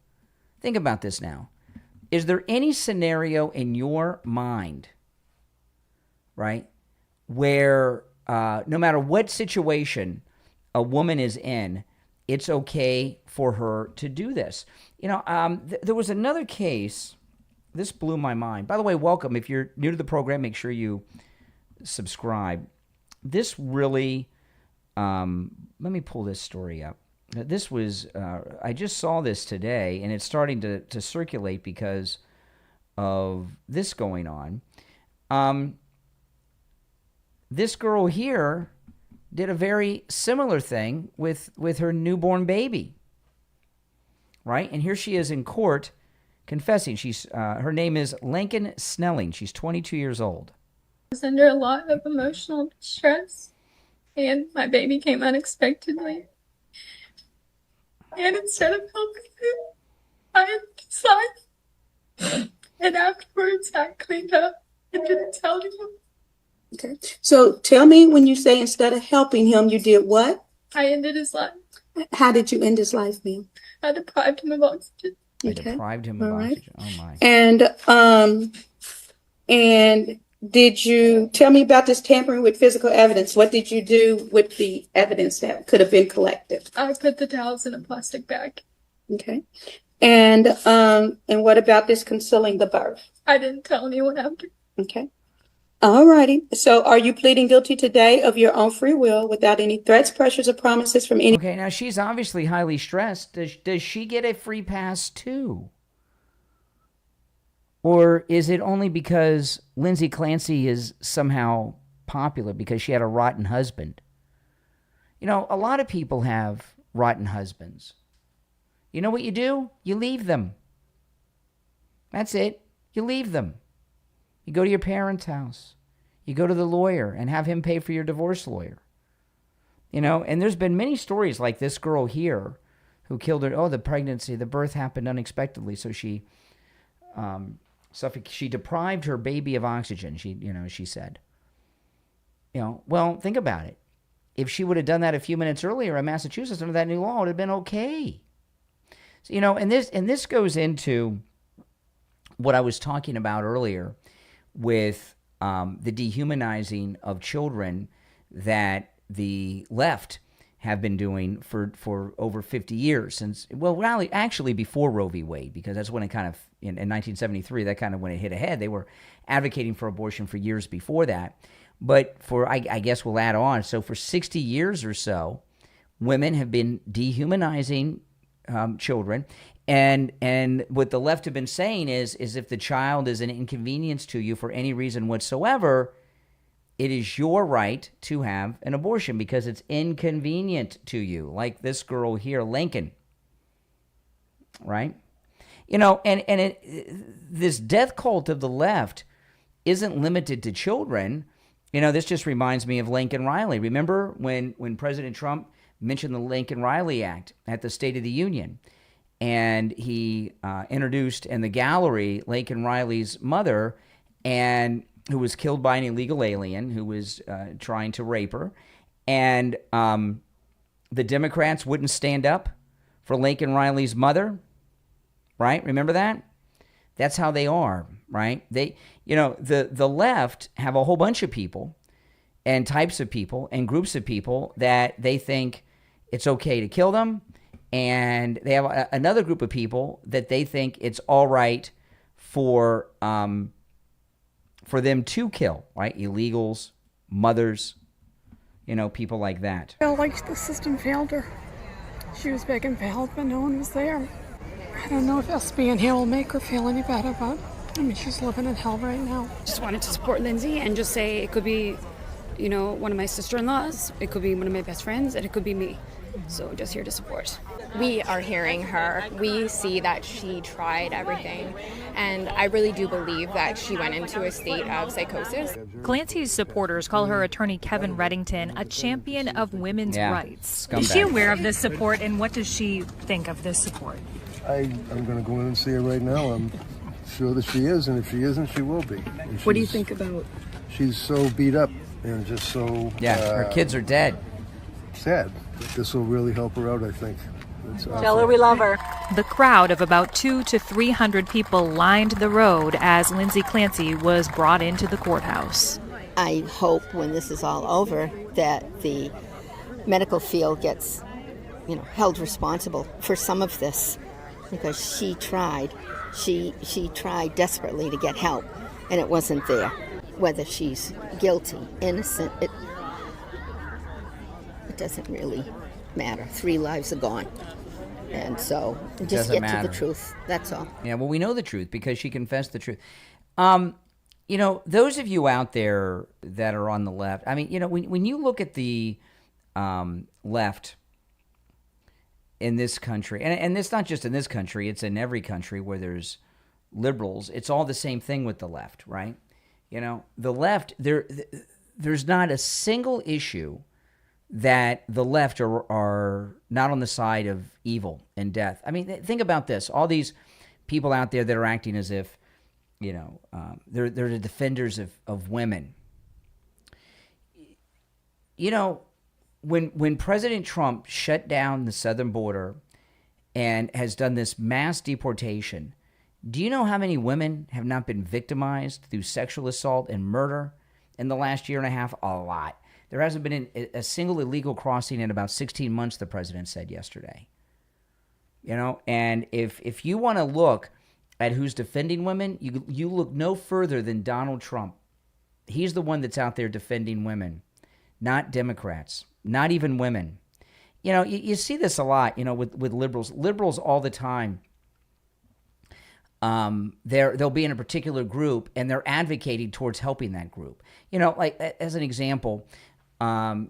think about this now, is there any scenario in your mind, right, where no matter what situation a woman is in, it's okay for her to do this? There was another case, this blew my mind. By the way, welcome. If you're new to the program, make sure you subscribe. This really... let me pull this story up. This was, I just saw this today, and it's starting to circulate because of this going on. This girl here did a very similar thing with her newborn baby, right? And here she is in court confessing. Her name is Lincoln Snelling. She's 22 years old. I was under a lot of emotional distress. And my baby came unexpectedly. And instead of helping him, I ended his life. And afterwards, I cleaned up and didn't tell him. Okay. So tell me, when you say instead of helping him, you did what? I ended his life. How did you end his life, ma'am? I deprived him of oxygen. I deprived him of oxygen. Oh, my. And did you tell me about this tampering with physical evidence? What did you do with the evidence that could have been collected? I put the towels in a plastic bag. Okay. And what about this concealing the birth? I didn't tell anyone after. Okay. All righty. So are you pleading guilty today of your own free will without any threats, pressures, or promises from any? Okay, now she's obviously highly stressed. Does she get a free pass too? Or is it only because Lindsay Clancy is somehow popular because she had a rotten husband? A lot of people have rotten husbands. You know what you do? You leave them. That's it. You leave them. You go to your parents' house. You go to the lawyer and have him pay for your divorce lawyer. And there's been many stories like this girl here who killed her. Oh, the pregnancy, the birth happened unexpectedly, so she deprived her baby of oxygen. She said. Well, think about it. if she would have done that a few minutes earlier in Massachusetts under that new law, it would have been okay. So, and this goes into what I was talking about earlier with the dehumanizing of children that the left have been doing for over 50 years since, actually before Roe v. Wade, because that's when it kind of, in 1973, that kind of when it hit ahead. They were advocating for abortion for years before that. But I guess we'll add on. So for 60 years or so, women have been dehumanizing children. And what the left have been saying is if the child is an inconvenience to you for any reason whatsoever, it is your right to have an abortion because it's inconvenient to you. Like this girl here, Lincoln, right? This death cult of the left isn't limited to children. This just reminds me of Lincoln Riley. Remember when President Trump mentioned the Lincoln Riley Act at the State of the Union, and he introduced in the gallery Lincoln Riley's mother, and who was killed by an illegal alien who was trying to rape her. And the Democrats wouldn't stand up for Lincoln Riley's mother, right? Remember that? That's how they are, right? The left have a whole bunch of people and types of people and groups of people that they think it's okay to kill them. And they have another group of people that they think it's all right for them to kill, right? Illegals, mothers, people like that. I felt like the system failed her. She was begging for help, but no one was there. I don't know if us being here will make her feel any better, but she's living in hell right now. Just wanted to support Lindsay and just say it could be, one of my sister-in-laws, it could be one of my best friends, and it could be me. So just here to support. We are hearing her. We see that she tried everything. And I really do believe that she went into a state of psychosis. Clancy's supporters call her attorney Kevin Reddington a champion of women's rights. Scumbag. Is she aware of this support, and what does she think of this support? I'm going to go in and see her right now. I'm sure that she is, and if she isn't, she will be. What do you think about? She's so beat up and just so... her kids are dead. Sad. This will really help her out, I think. Tell her we love her. The crowd of about 200 to 300 people lined the road as Lindsay Clancy was brought into the courthouse. I hope when this is all over that the medical field gets, held responsible for some of this, because she tried. She tried desperately to get help, and it wasn't there. Whether she's guilty, innocent, it doesn't really matter. 3 lives are gone. And so just get to the truth. That's all. Yeah, well, we know the truth because she confessed the truth. Those of you out there that are on the left, when you look at the left in this country, and it's not just in this country, it's in every country where there's liberals, it's all the same thing with the left, right? The left, there's not a single issue that the left are not on the side of evil and death. Think about this. All these people out there that are acting as if, they're the defenders of women. When President Trump shut down the southern border and has done this mass deportation, do you know how many women have not been victimized through sexual assault and murder in the last year and a half? A lot. There hasn't been a single illegal crossing in about 16 months, the president said yesterday. And if you want to look at who's defending women, you look no further than Donald Trump. He's the one that's out there defending women, not Democrats, not even women. You see this a lot, with liberals. Liberals all the time. They'll be in a particular group and they're advocating towards helping that group. Like as an example,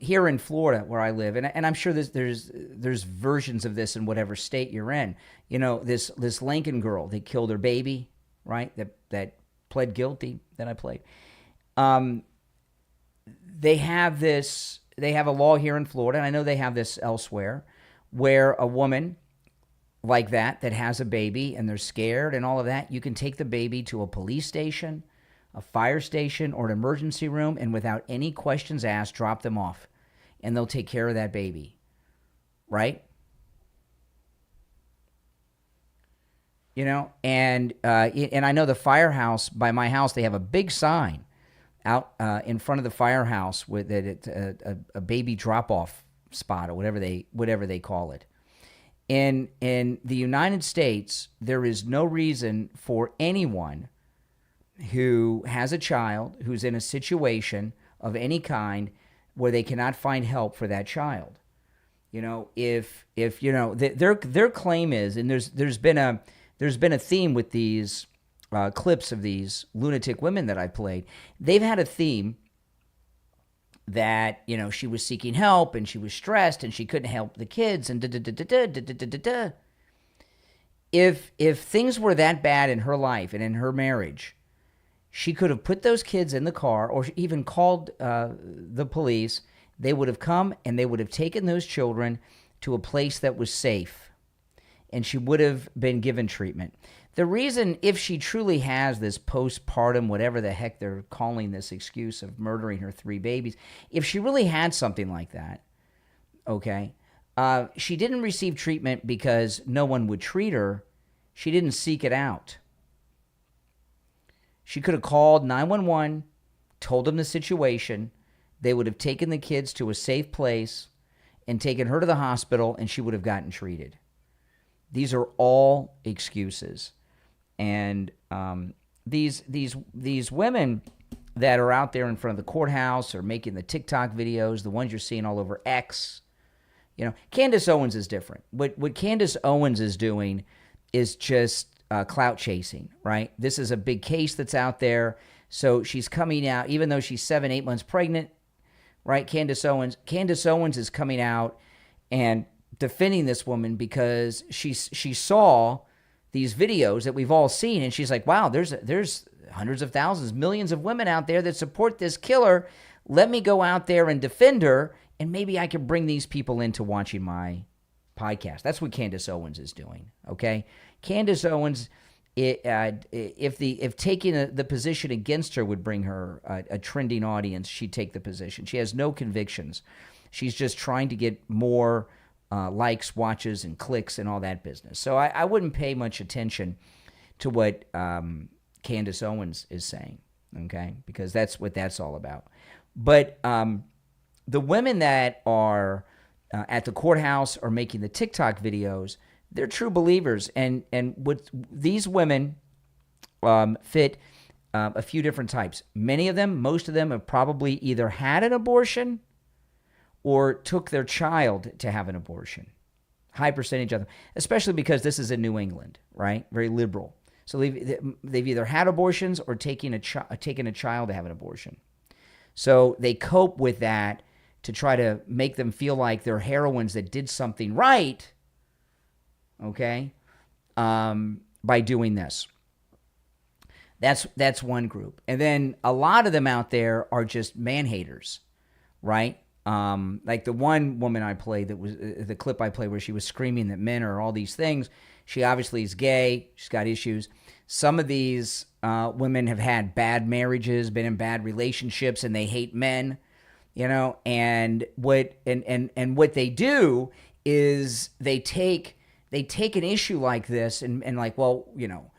here in Florida where I live, and I'm sure there's versions of this in whatever state you're in. This Lincoln girl that killed her baby, right? That pled guilty that I played. They have a law here in Florida, and I know they have this elsewhere, where a woman like that has a baby and they're scared and all of that, you can take the baby to a police station, a fire station, or an emergency room, and without any questions asked, drop them off. and they'll take care of that baby, right? You know, and I know the firehouse by my house, they have a big sign out in front of the firehouse with a baby drop-off spot or whatever they call it. In the United States, there is no reason for anyone who has a child who's in a situation of any kind where they cannot find help for that child. You know, if you know their claim is, and there's been a theme with these clips of these lunatic women that I played. They've had a theme that, you know, she was seeking help and she was stressed and she couldn't help the kids and da-da-da-da-da-da-da-da-da. If things were that bad in her life and in her marriage, she could have put those kids in the car or even called the police. They would have come and they would have taken those children to a place that was safe, and she would have been given treatment. The reason, if she truly has this postpartum, whatever the heck they're calling this excuse of murdering her 3 babies, if she really had something like that, okay, she didn't receive treatment because no one would treat her. She didn't seek it out. She could have called 911, told them the situation. They would have taken the kids to a safe place and taken her to the hospital, and she would have gotten treated. These are all excuses. And these women that are out there in front of the courthouse or making the TikTok videos, the ones you're seeing all over X, you know, Candace Owens is different. What Candace Owens is doing is just clout chasing, right? This is a big case that's out there. So she's coming out, even though she's 7-8 months pregnant, right? Candace Owens is coming out and defending this woman because she saw these videos that we've all seen, and she's like, wow, there's hundreds of thousands, millions of women out there that support this killer. Let me go out there and defend her, and maybe I can bring these people into watching my podcast. That's what Candace Owens is doing, okay? Candace Owens, if taking the position against her would bring her a trending audience, she'd take the position. She has no convictions. She's just trying to get more likes, watches, and clicks and all that business. So I wouldn't pay much attention to what Candace Owens is saying, okay? Because that's what that's all about. But the women that are at the courthouse or making the TikTok videos, they're true believers. And what these women fit a few different types. Many of them, most of them have probably either had an abortion or took their child to have an abortion. High percentage of them, especially because this is in New England, right? Very liberal. So they've either had abortions or taken a child to have an abortion. So they cope with that to try to make them feel like they're heroines that did something right, okay, by doing this. That's one group. And then a lot of them out there are just man-haters, right? Like the one woman I played, that was the clip I played where she was screaming that men are all these things. She obviously is gay. She's got issues. Some of these women have had bad marriages, been in bad relationships, and they hate men, you know. And what they do is they take an issue like this and like, well, you know,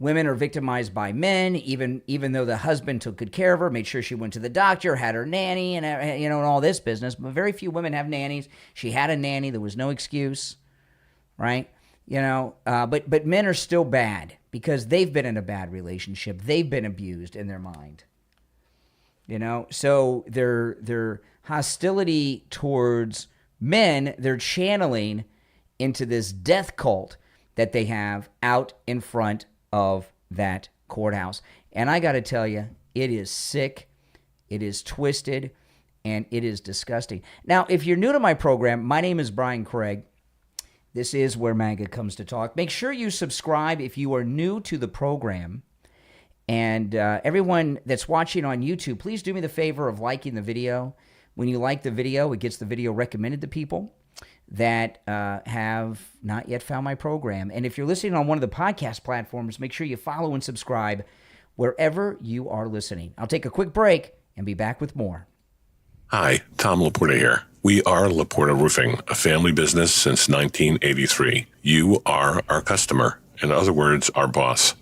women are victimized by men, even though the husband took good care of her, made sure she went to the doctor, had her nanny, and you know, and all this business. But very few women have nannies. She had a nanny. There was no excuse, right? You know, but men are still bad because they've been in a bad relationship. They've been abused in their mind. You know, so their hostility towards men, they're channeling into this death cult that they have out in front of that courthouse. And I got to tell you, it is sick, it is twisted, and it is disgusting. Now, if you're new to my program, my name is Brian Craig. This is where MAGA comes to talk. Make sure you subscribe if you are new to the program. And everyone that's watching on YouTube, please do me the favor of liking the video. When you like the video, it gets the video recommended to people that have not yet found my program. And if you're listening on one of the podcast platforms, make sure you follow and subscribe wherever you are listening. I'll take a quick break and be back with more. Hi, Tom Laporta here. We are Laporta Roofing, a family business since 1983. You are our customer. In other words, our boss.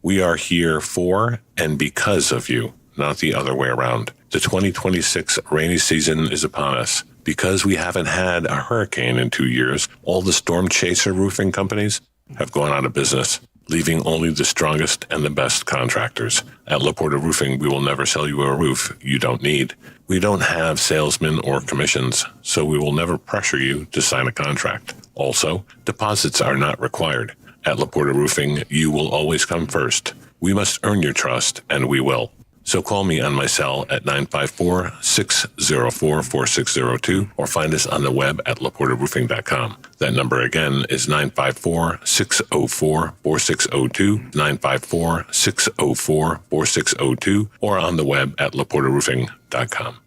We are here for and because of you, not the other way around. The 2026 rainy season is upon us. Because we haven't had a hurricane in 2 years, all the storm chaser roofing companies have gone out of business, leaving only the strongest and the best contractors. At Laporta Roofing, we will never sell you a roof you don't need. We don't have salesmen or commissions, so we will never pressure you to sign a contract. Also, deposits are not required. At Laporta Roofing, you will always come first. We must earn your trust, and we will. So call me on my cell at 954-604-4602 or find us on the web at laportaroofing.com. That number again is 954-604-4602, 954-604-4602, or on the web at laportaroofing.com.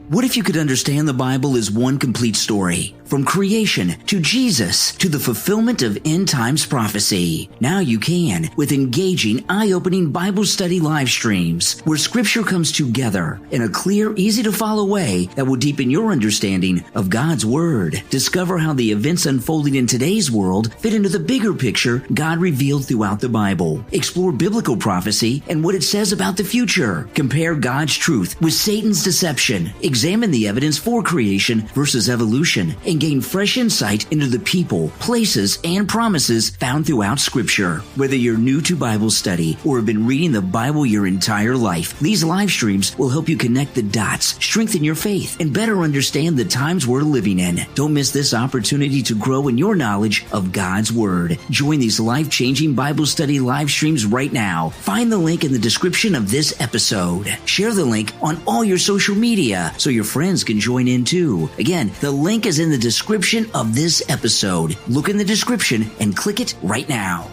What if you could understand the Bible as one complete story? From creation to Jesus to the fulfillment of end times prophecy. Now you can with engaging, eye-opening Bible study live streams where Scripture comes together in a clear, easy-to-follow way that will deepen your understanding of God's Word. Discover how the events unfolding in today's world fit into the bigger picture God revealed throughout the Bible. Explore biblical prophecy and what it says about the future. Compare God's truth with Satan's deception. Examine the evidence for creation versus evolution and gain fresh insight into the people, places, and promises found throughout Scripture. Whether you're new to Bible study or have been reading the Bible your entire life, these live streams will help you connect the dots, strengthen your faith, and better understand the times we're living in. Don't miss this opportunity to grow in your knowledge of God's Word. Join these life-changing Bible study live streams right now. Find the link in the description of this episode. Share the link on all your social media so your friends can join in too. Again, the link is in the description of this episode. Look in the description and click it right now.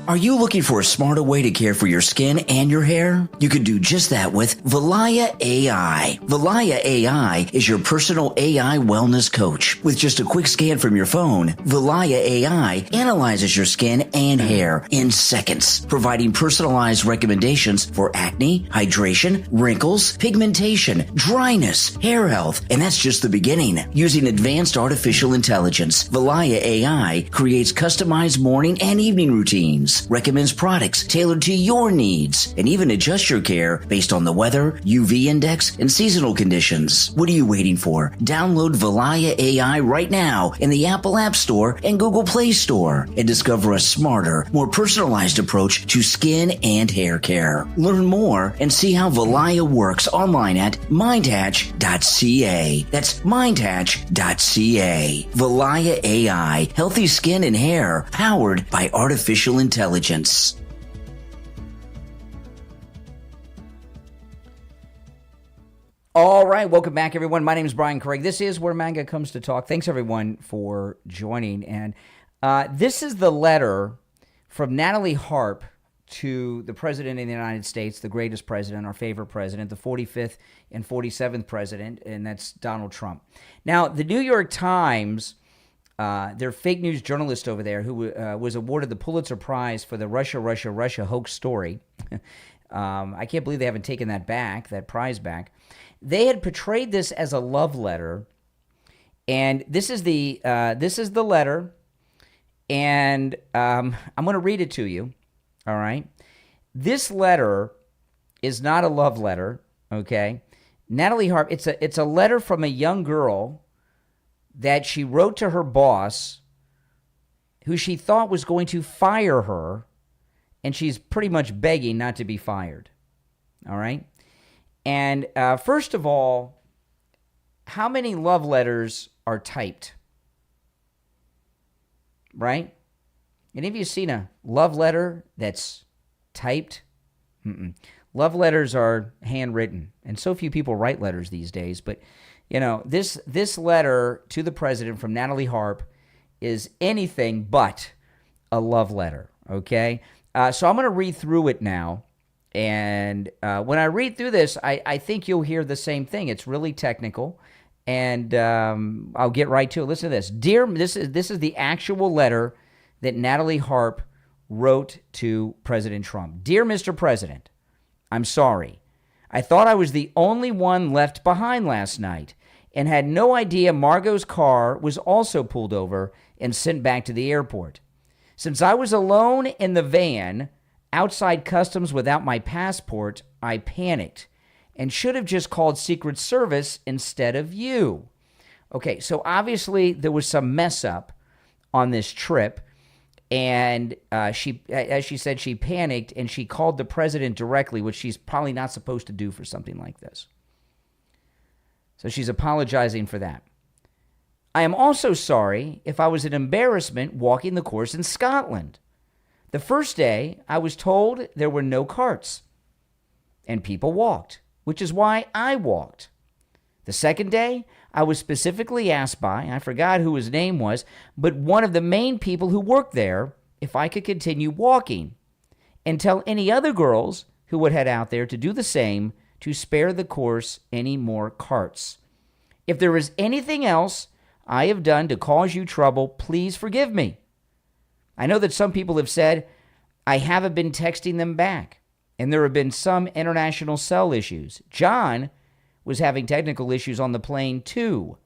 Are you looking for a smarter way to care for your skin and your hair? You can do just that with Valaya AI. Valaya AI is your personal AI wellness coach. With just a quick scan from your phone, Valaya AI analyzes your skin and hair in seconds, providing personalized recommendations for acne, hydration, wrinkles, pigmentation, dryness, hair health, and that's just the beginning. Using advanced artificial intelligence, Valaya AI creates customized morning and evening routines, recommends products tailored to your needs, and even adjusts your care based on the weather, UV index, and seasonal conditions. What are you waiting for? Download Valaya AI right now in the Apple App Store and Google Play Store and discover a smarter, more personalized approach to skin and hair care. Learn more and see how Valaya works online at mindhatch.ca. That's mindhatch.ca. Valaya AI, healthy skin and hair powered by artificial intelligence. All right, welcome back, everyone. My name is Brian Craig. This is Where Manga Comes to Talk. Thanks, everyone, for joining. And this is the letter from Natalie Harp to the President of the United States, the greatest president, our favorite president, the 45th and 47th president, and that's Donald Trump. Now, the New York Times, their fake news journalist over there, who was awarded the Pulitzer Prize for the Russia hoax story. I can't believe they haven't taken that prize back. They had portrayed this as a love letter, and this is the letter, and I'm going to read it to you. All right, this letter is not a love letter. Okay, Natalie Harp. It's a letter from a young girl that she wrote to her boss, who she thought was going to fire her, and she's pretty much begging not to be fired. All right? And first of all, how many love letters are typed? Right? Any of you seen a love letter that's typed? Love letters are handwritten, and so few people write letters these days, but you know, this letter to the president from Natalie Harp is anything but a love letter, okay? So I'm going to read through it now, and when I read through this, I think you'll hear the same thing. It's really technical, and I'll get right to it. Listen to this. This is the actual letter that Natalie Harp wrote to President Trump. Dear Mr. President, I'm sorry. I thought I was the only one left behind last night and had no idea Margot's car was also pulled over and sent back to the airport. Since I was alone in the van outside customs without my passport, I panicked and should have just called Secret Service instead of you. Okay, so obviously there was some mess up on this trip, and she, as she said, she panicked and she called the president directly, which she's probably not supposed to do for something like this. So she's apologizing for that. I am also sorry if I was an embarrassment walking the course in Scotland. The first day, I was told there were no carts, and people walked, which is why I walked. The second day, I was specifically asked by, I forgot who his name was, but one of the main people who worked there, if I could continue walking and tell any other girls who would head out there to do the same, to spare the course any more carts. If there is anything else I have done to cause you trouble, please forgive me. I know that some people have said I haven't been texting them back, and there have been some international cell issues. John was having technical issues on the plane too,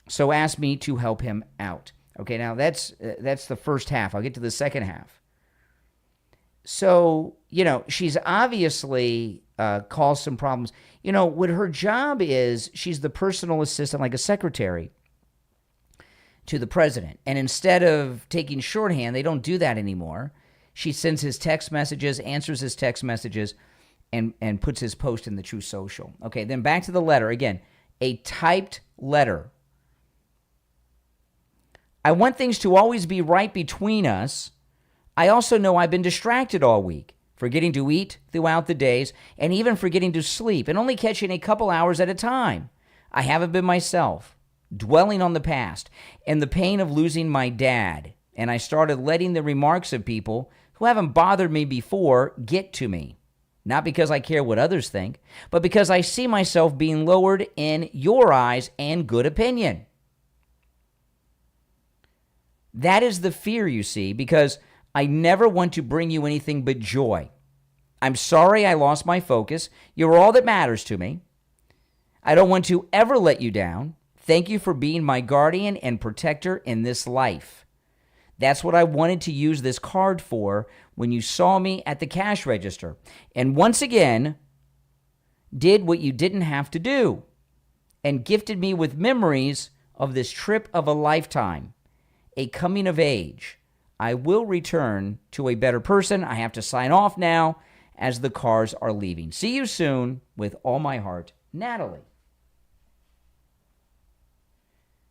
so asked me to help him out. Okay, now that's the first half. I'll get to the second half. So, she's obviously caused some problems. What her job is, she's the personal assistant, like a secretary to the president. And instead of taking shorthand, they don't do that anymore. She sends his text messages, answers his text messages, and puts his post in the True Social. Okay, then back to the letter. Again, a typed letter. I want things to always be right between us. I also know I've been distracted all week, forgetting to eat throughout the days, and even forgetting to sleep, and only catching a couple hours at a time. I haven't been myself, dwelling on the past and the pain of losing my dad, and I started letting the remarks of people who haven't bothered me before get to me. Not because I care what others think, but because I see myself being lowered in your eyes and good opinion. That is the fear, you see, because I never want to bring you anything but joy. I'm sorry I lost my focus. You're all that matters to me. I don't want to ever let you down. Thank you for being my guardian and protector in this life. That's what I wanted to use this card for when you saw me at the cash register. And once again, did what you didn't have to do and gifted me with memories of this trip of a lifetime, a coming of age. I will return to a better person. I have to sign off now as the cars are leaving. See you soon. With all my heart, Natalie.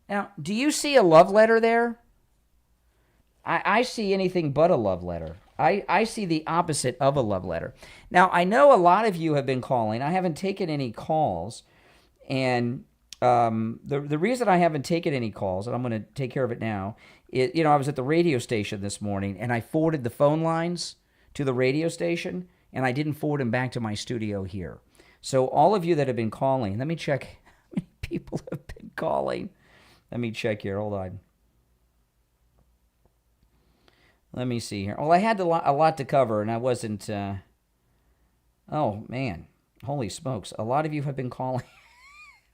Now, do you see a love letter there? I see anything but a love letter. I see the opposite of a love letter. Now, I know a lot of you have been calling. I haven't taken any calls. And the reason I haven't taken any calls, and I'm going to take care of it now, I was at the radio station this morning, and I forwarded the phone lines to the radio station, and I didn't forward them back to my studio here. So all of you that have been calling, let me check how many people have been calling. Let me check here. Hold on. Let me see here. Well, I had a lot to cover, and I wasn't... oh, man. Holy smokes. A lot of you have been calling.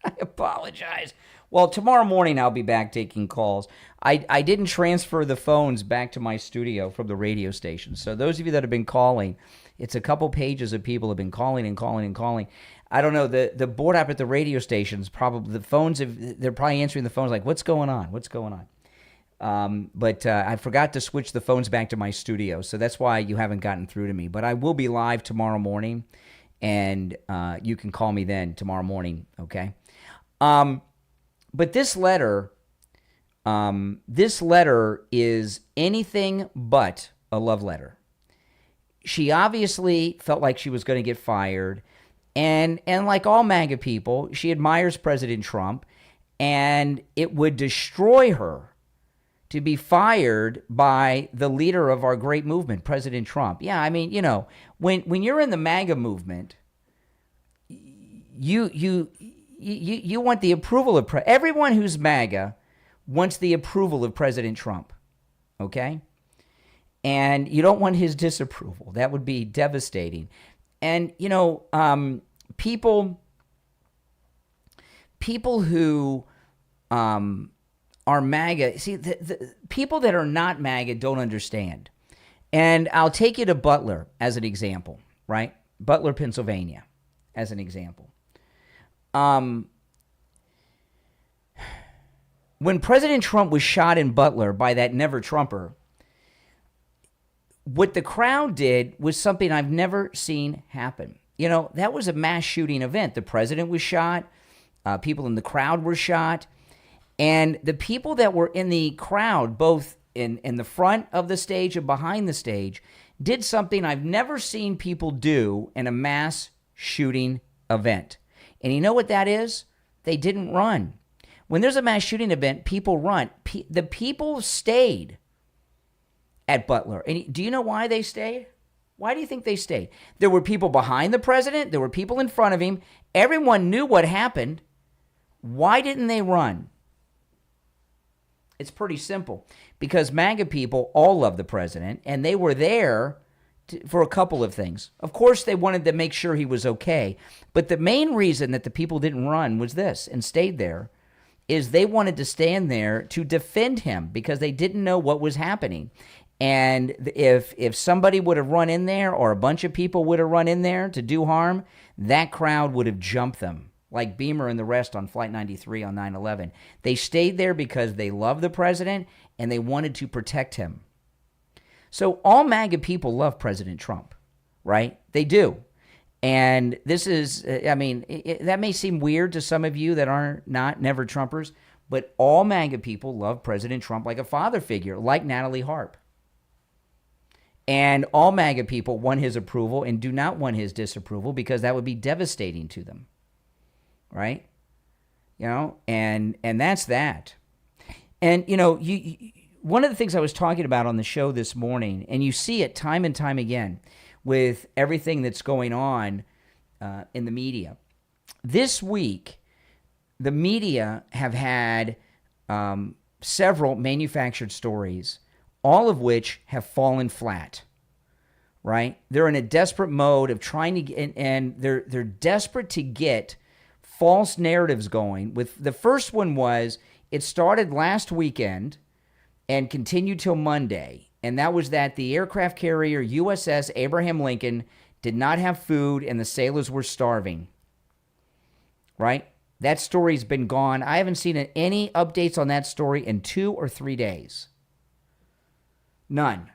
I apologize. Well, tomorrow morning I'll be back taking calls. I didn't transfer the phones back to my studio from the radio station. So those of you that have been calling, it's a couple pages of people have been calling and calling and calling. I don't know, the board up at the radio stations, probably the phones, they're probably answering the phones like, what's going on? What's going on? But I forgot to switch the phones back to my studio, so that's why you haven't gotten through to me. But I will be live tomorrow morning, and you can call me then tomorrow morning, okay? But this letter is anything but a love letter. She obviously felt like she was going to get fired, and like all MAGA people, she admires President Trump, and it would destroy her to be fired by the leader of our great movement, President Trump. Yeah, I mean, when you're in the MAGA movement, you want the approval of everyone who's MAGA wants the approval of President Trump. Okay? And you don't want his disapproval. That would be devastating. And, people who are MAGA, see, the people that are not MAGA don't understand. And I'll take you to Butler as an example, right? Butler, Pennsylvania, as an example. When President Trump was shot in Butler by that never-Trumper, what the crowd did was something I've never seen happen. That was a mass shooting event. The president was shot. People in the crowd were shot. And the people that were in the crowd, both in the front of the stage and behind the stage, did something I've never seen people do in a mass shooting event. And you know what that is? They didn't run. When there's a mass shooting event, people run. The people stayed at Butler. And do you know why they stayed? Why do you think they stayed? There were people behind the president. There were people in front of him. Everyone knew what happened. Why didn't they run? It's pretty simple. Because MAGA people all love the president, and they were there for a couple of things. Of course, they wanted to make sure he was okay. But the main reason that the people didn't run was this, and stayed there, is they wanted to stand there to defend him because they didn't know what was happening. And if somebody would have run in there, or a bunch of people would have run in there to do harm, that crowd would have jumped them, like Beamer and the rest on Flight 93 on 9/11. They stayed there because they love the president and they wanted to protect him. So all MAGA people love President Trump, right? They do. And this is, that may seem weird to some of you that are never Trumpers, but all MAGA people love President Trump like a father figure, like Natalie Harp. And all MAGA people want his approval and do not want his disapproval because that would be devastating to them, right? And that's that. And, one of the things I was talking about on the show this morning, and you see it time and time again with everything that's going on in the media. This week, the media have had several manufactured stories, all of which have fallen flat, right? They're in a desperate mode of trying to get, and they're desperate to get false narratives going. With the first one was, it started last weekend and continued till Monday, and that was that the aircraft carrier USS Abraham Lincoln did not have food and the sailors were starving, right? That story's been gone. I haven't seen any updates on that story in 2 or 3 days. None.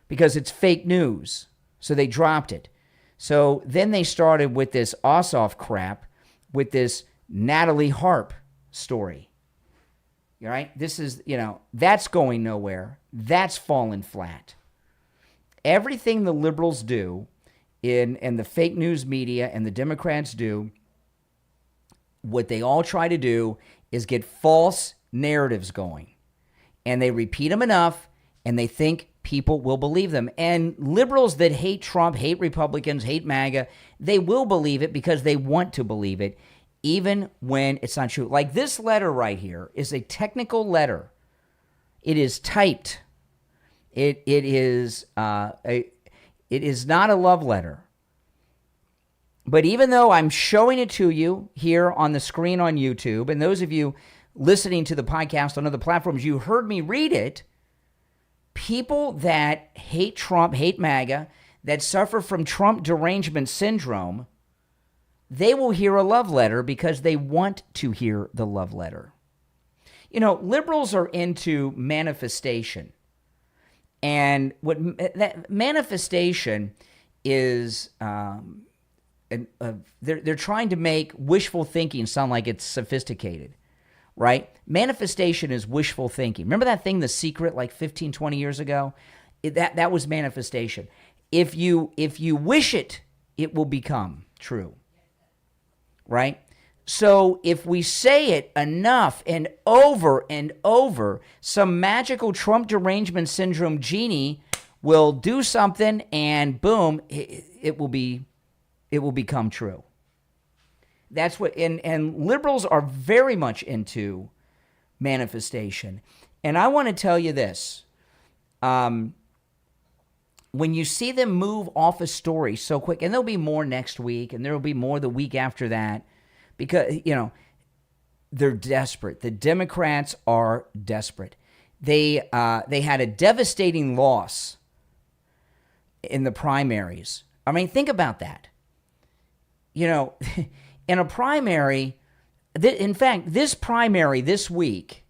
Because it's fake news, so they dropped it. So then they started with this Ossoff crap, with this Natalie Harp story. All right? This is, that's going nowhere. That's fallen flat. Everything the liberals do and the fake news media and the Democrats do, what they all try to do is get false narratives going. And they repeat them enough, and they think people will believe them. And liberals that hate Trump, hate Republicans, hate MAGA, they will believe it because they want to believe it, even when it's not true. Like this letter right here is a technical letter. It is typed. It is not a love letter. But even though I'm showing it to you here on the screen on YouTube, and those of you listening to the podcast on other platforms, you heard me read it, people that hate Trump, hate MAGA, that suffer from Trump derangement syndrome, they will hear a love letter because they want to hear the love letter. Liberals are into manifestation. And what that manifestation is, they're trying to make wishful thinking sound like it's sophisticated, right? Manifestation is wishful thinking. Remember that thing, The Secret, like 15, 20 years ago? That was manifestation. If you wish it, it will become true, right? So if we say it enough and over, some magical Trump derangement syndrome genie will do something, and boom, it will become true. That's what, and liberals are very much into manifestation. And I want to tell you this. when you see them move off a story so quick, and there'll be more next week, and there'll be more the week after that, because, they're desperate. The Democrats are desperate. They had a devastating loss in the primaries. I mean, think about that. In a primary, in fact, this primary this week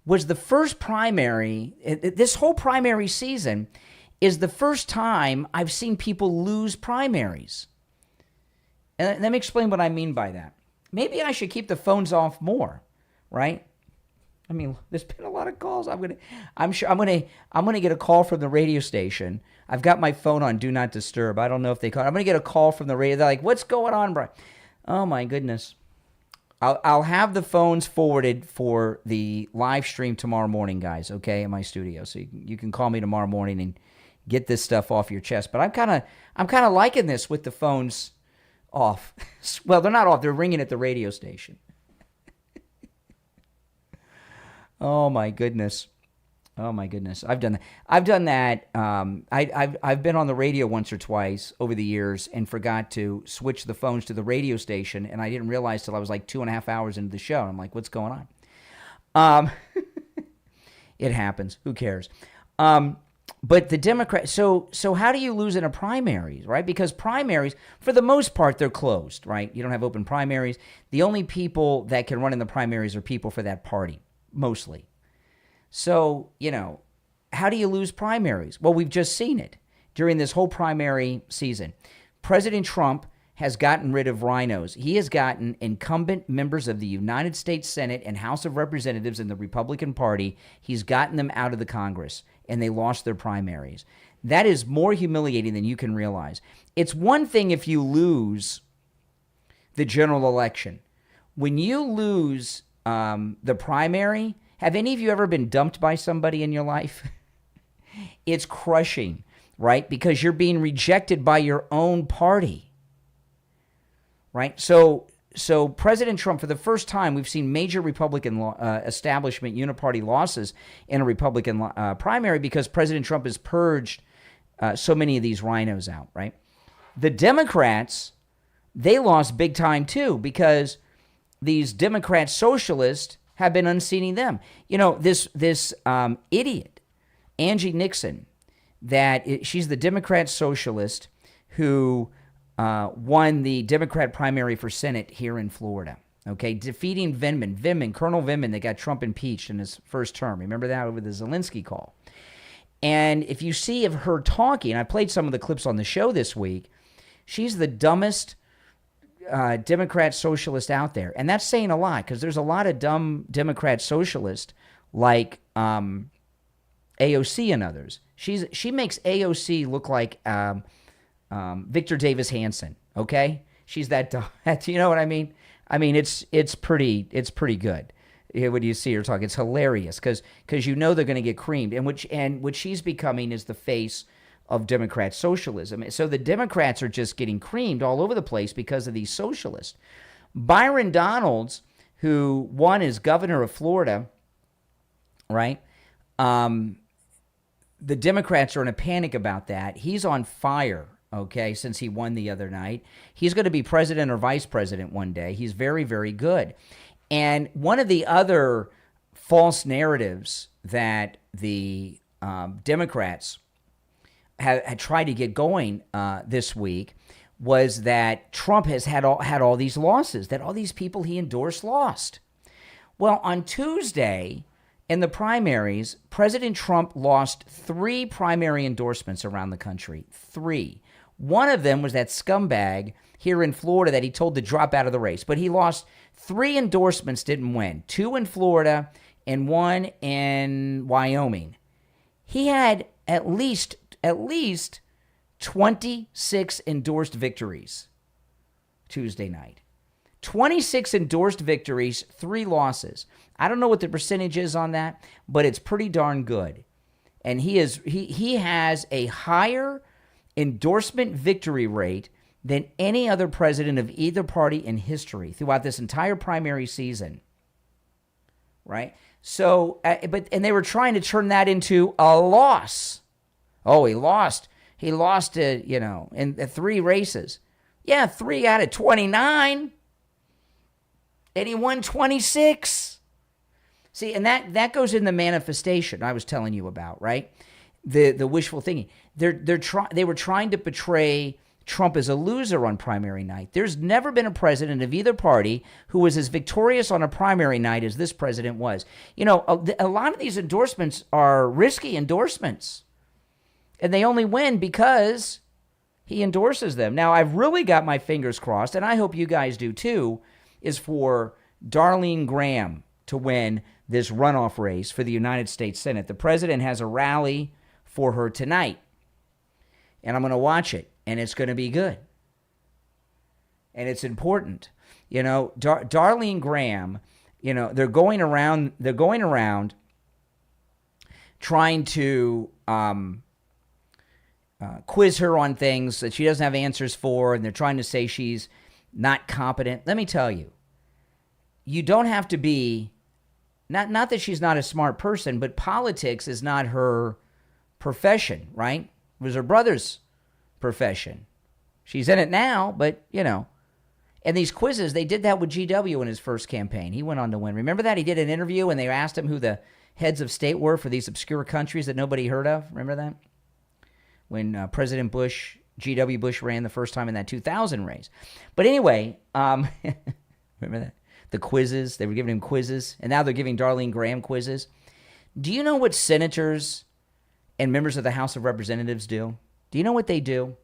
was the first primary, this whole primary season is the first time I've seen people lose primaries. And let me explain what I mean by that. Maybe I should keep the phones off more, right? I mean, there's been a lot of calls. I'm gonna get a call from the radio station. I've got my phone on Do Not Disturb. I don't know if they call. I'm gonna get a call from the radio. They're like, "What's going on, Brian?" Oh my goodness. I'll have the phones forwarded for the live stream tomorrow morning, guys. Okay, in my studio, so you can call me tomorrow morning and get this stuff off your chest. But I'm kind of liking this with the phones off. Well, they're not off. They're ringing at the radio station. Oh my goodness. I've done that. I've been on the radio once or twice over the years and forgot to switch the phones to the radio station, and I didn't realize till I was like 2.5 hours into the show. I'm like, what's going on? It happens. Who cares? But the Democrats, so how do you lose in a primaries, right? Because primaries, for the most part, they're closed, right? You don't have open primaries. The only people that can run in the primaries are people for that party, mostly. So, how do you lose primaries? Well, we've just seen it during this whole primary season. President Trump has gotten rid of rhinos. He has gotten incumbent members of the United States Senate and House of Representatives in the Republican Party. He's gotten them out of the Congress, and they lost their primaries. That is more humiliating than you can realize. It's one thing if you lose the general election. When you lose the primary, have any of you ever been dumped by somebody in your life? It's crushing, right? Because you're being rejected by your own party, right? So President Trump, for the first time, we've seen major Republican establishment uniparty losses in a Republican primary because President Trump has purged so many of these rhinos out, right? The Democrats, they lost big time too because these Democrat socialists have been unseating them. This idiot, Angie Nixon, she's the Democrat socialist who won the Democrat primary for Senate here in Florida, okay, defeating Colonel Vindman that got Trump impeached in his first term. Remember that over the Zelensky call? And if you see of her talking, I played some of the clips on the show this week, she's the dumbest Democrat socialist out there. And that's saying a lot because there's a lot of dumb Democrat socialists like AOC and others. She makes AOC look like Victor Davis Hanson, okay? She's that dumb. You know what I mean? I mean, it's pretty good. When you see her talk, it's hilarious because they're going to get creamed. And what she's becoming is the face of Democrat socialism. So the Democrats are just getting creamed all over the place because of these socialists. Byron Donalds, who won as governor of Florida, right? The Democrats are in a panic about that. He's on fire, okay, since he won the other night. He's going to be president or vice president one day. He's very, very good. And one of the other false narratives that the Democrats had tried to get going this week was that Trump has had all these losses, that all these people he endorsed lost. Well, on Tuesday in the primaries, President Trump lost 3 primary endorsements around the country. 3. One of them was that scumbag here in Florida that he told to drop out of the race. But he lost 3 endorsements, didn't win. 2 in Florida and 1 in Wyoming. He had at least 26 endorsed victories Tuesday night. 26 endorsed victories, 3 losses. I don't know what the percentage is on that, but it's pretty darn good. And he has a higher endorsement victory rate than any other president of either party in history throughout this entire primary season. right? So, and they were trying to turn that into a loss. Oh, he lost. He lost, in 3 races. Yeah, 3 out of 29. And he won 26. See, and that goes in the manifestation I was telling you about, right? The wishful thinking. They were trying to portray Trump as a loser on primary night. There's never been a president of either party who was as victorious on a primary night as this president was. A lot of these endorsements are risky endorsements, and they only win because he endorses them. Now, I've really got my fingers crossed, and I hope you guys do too, is for Darlene Graham to win this runoff race for the United States Senate. The president has a rally for her tonight, and I'm going to watch it. And it's going to be good. And it's important. Darlene Graham, they're going around trying to quiz her on things that she doesn't have answers for, and they're trying to say she's not competent. Let me tell you, you don't have to be, not that she's not a smart person, but politics is not her profession, right? It was her brother's profession. She's in it now, but, And these quizzes, they did that with GW in his first campaign. He went on to win. Remember that? He did an interview, and they asked him who the heads of state were for these obscure countries that nobody heard of. Remember that? When President Bush, G.W. Bush, ran the first time in that 2000 race. But anyway, remember that? The quizzes. They were giving him quizzes, and now they're giving Darlene Graham quizzes. Do you know what senators and members of the House of Representatives do? Do you know what they do?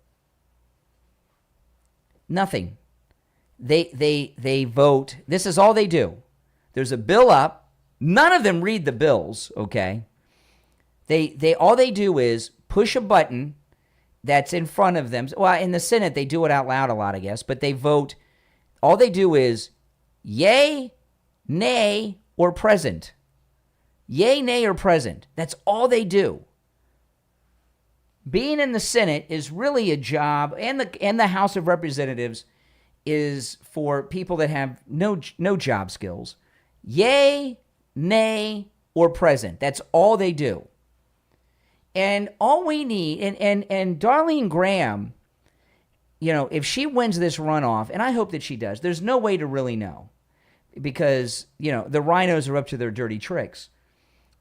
Nothing. They vote. This is all they do. There's a bill up. None of them read the bills, okay? They all they do is push a button that's in front of them. Well, in the Senate, they do it out loud a lot, I guess, but they vote. All they do is yay, nay, or present. Yay, nay, or present. That's all they do. Being in the Senate is really a job, and the House of Representatives is for people that have no job skills. Yay, nay, or present. That's all they do. And all we need, and Darlene Graham, if she wins this runoff, and I hope that she does, there's no way to really know because, the rhinos are up to their dirty tricks.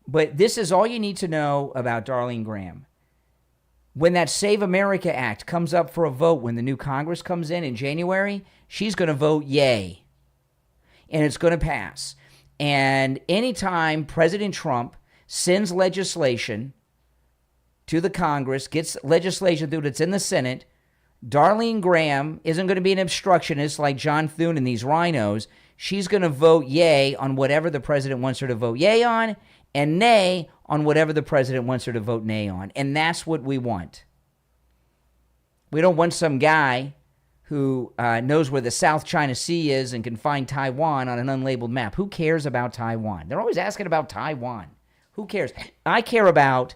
But this is all you need to know about Darlene Graham. When that Save America Act comes up for a vote, when the new Congress comes in January, she's going to vote yay. And it's going to pass. And anytime President Trump sends legislation to the Congress, gets legislation through that's in the Senate, Darlene Graham isn't going to be an obstructionist like John Thune and these rhinos. She's going to vote yay on whatever the president wants her to vote yay on, and nay on whatever the president wants her to vote nay on. And that's what we want. We don't want some guy who knows where the South China Sea is and can find Taiwan on an unlabeled map. Who cares about Taiwan? They're always asking about Taiwan. Who cares? I care about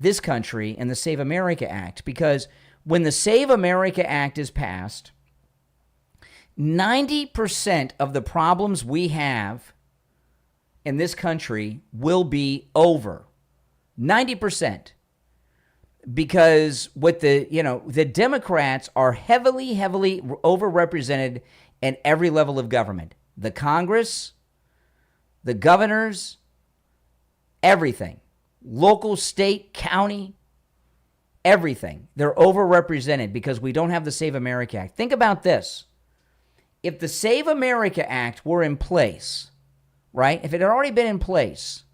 this country and the Save America Act, because when the Save America Act is passed, 90% of the problems we have in this country will be over. 90%. Because what the Democrats are heavily overrepresented in every level of government. The Congress, the governors, everything. Local, state, county, everything. They're overrepresented because we don't have the Save America Act. Think about this. If the Save America Act were in place, right? If it had already been in place,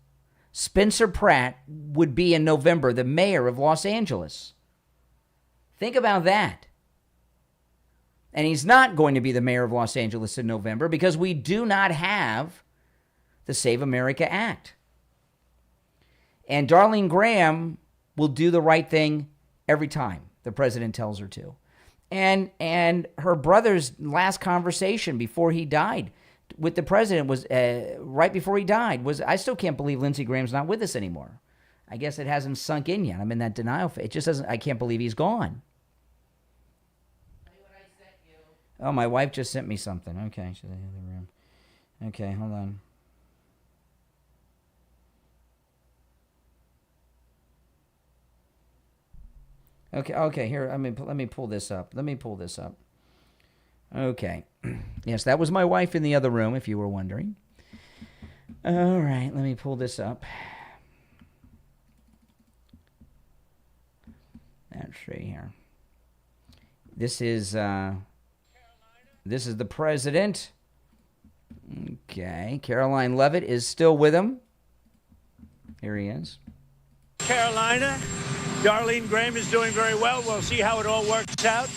Spencer Pratt would be in November the mayor of Los Angeles. Think about that. And he's not going to be the mayor of Los Angeles in November because we do not have the Save America Act. And Darlene Graham will do the right thing every time the president tells her to. And her brother's last conversation before he died with the president was right before he died was, I still can't believe Lindsey Graham's not with us anymore. I guess it hasn't sunk in yet. I'm in that denial phase. It just doesn't, I can't believe he's gone. Oh, my wife just sent me something. Okay, she's in the other room. Okay, hold on. Okay. Here, let me pull this up. Okay. Yes, that was my wife in the other room, if you were wondering. All right, let me pull this up. Let's see here. This is the president. Okay, Caroline Leavitt is still with him. Here he is. Carolina, Darlene Graham is doing very well. We'll see how it all works out.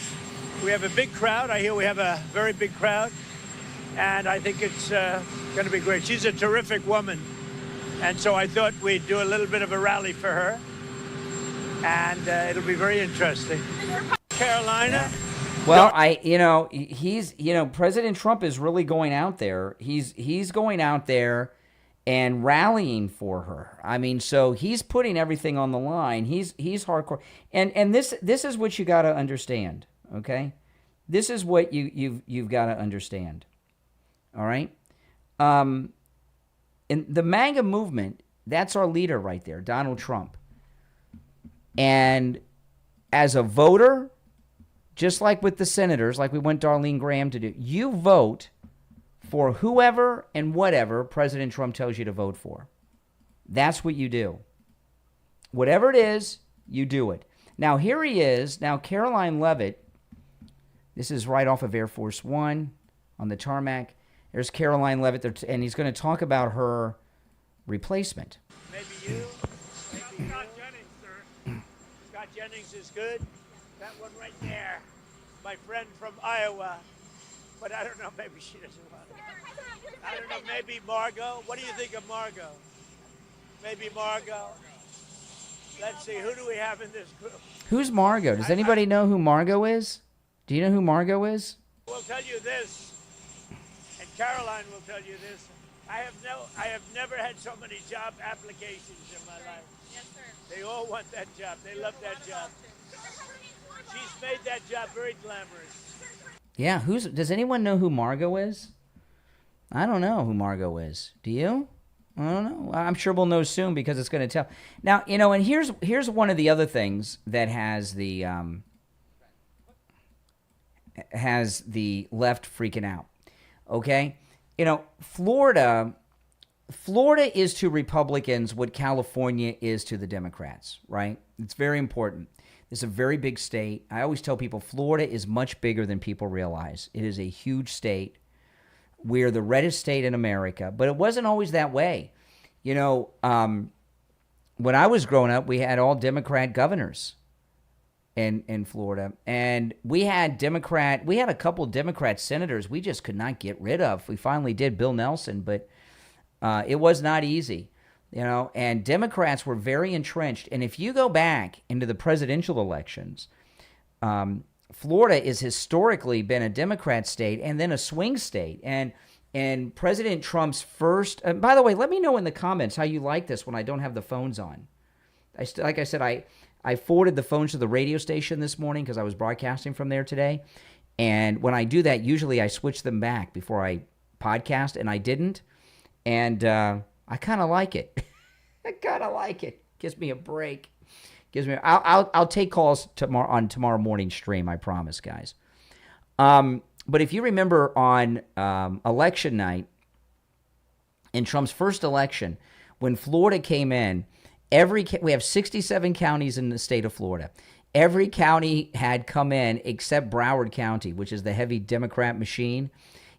We have a big crowd. I hear we have a very big crowd, and I think it's going to be great. She's a terrific woman, and so I thought we'd do a little bit of a rally for her, and it'll be very interesting. Carolina. Well, President Trump is really going out there. He's going out there and rallying for her. I mean, so he's putting everything on the line. He's hardcore. And this is what you got to understand, okay? This is what you've got to understand. All right? In the MAGA movement, that's our leader right there, Donald Trump. And as a voter, just like with the senators, like we want Darlene Graham to do, you vote for whoever and whatever President Trump tells you to vote for. That's what you do. Whatever it is, you do it. Now, here he is. Now, Caroline Leavitt, this is right off of Air Force One on the tarmac. There's Caroline Leavitt, and he's going to talk about her replacement. Maybe you, maybe Scott Jennings, sir. Scott Jennings is good. That one right there, my friend from Iowa. But I don't know, maybe she doesn't want it. I don't know, maybe Margot. What do you think of Margot? Maybe Margot. Let's see, who do we have in this group? Who's Margot? Does anybody know who Margot is? Do you know who Margot is? We'll tell you this, and Caroline will tell you this. I have never had so many job applications in my life. Yes, sir. They all want that job. They love that job. She's made that job very glamorous. Yeah, does anyone know who Margot is? I don't know who Margot is. Do you? I don't know. I'm sure we'll know soon because it's going to tell. Now, and here's one of the other things that has the left freaking out. Okay? Florida is to Republicans what California is to the Democrats, right? It's very important. It's a very big state. I always tell people Florida is much bigger than people realize. It is a huge state. We're the reddest state in America, but it wasn't always that way. When I was growing up, we had all Democrat governors in Florida, and we had a couple Democrat senators we just could not get rid of. We finally did, Bill Nelson, but it was not easy. And Democrats were very entrenched. And if you go back into the presidential elections, Florida has historically been a Democrat state and then a swing state. And President Trump's first, by the way, let me know in the comments how you like this when I don't have the phones on. Like I said, I forwarded the phones to the radio station this morning because I was broadcasting from there today. And when I do that, usually I switch them back before I podcast, and I didn't. And I kind of like it. I kind of like it. Gives me a break. I'll take calls on tomorrow morning stream. I promise, guys. But if you remember on election night, in Trump's first election, when Florida came in, we have 67 counties in the state of Florida. Every county had come in except Broward County, which is the heavy Democrat machine.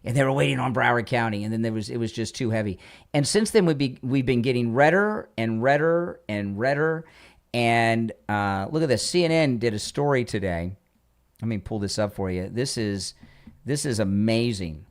And they were waiting on Broward County, and then it was just too heavy. And since then, we've been getting redder and redder and redder. And look at this. CNN did a story today. Let me pull this up for you. This is amazing.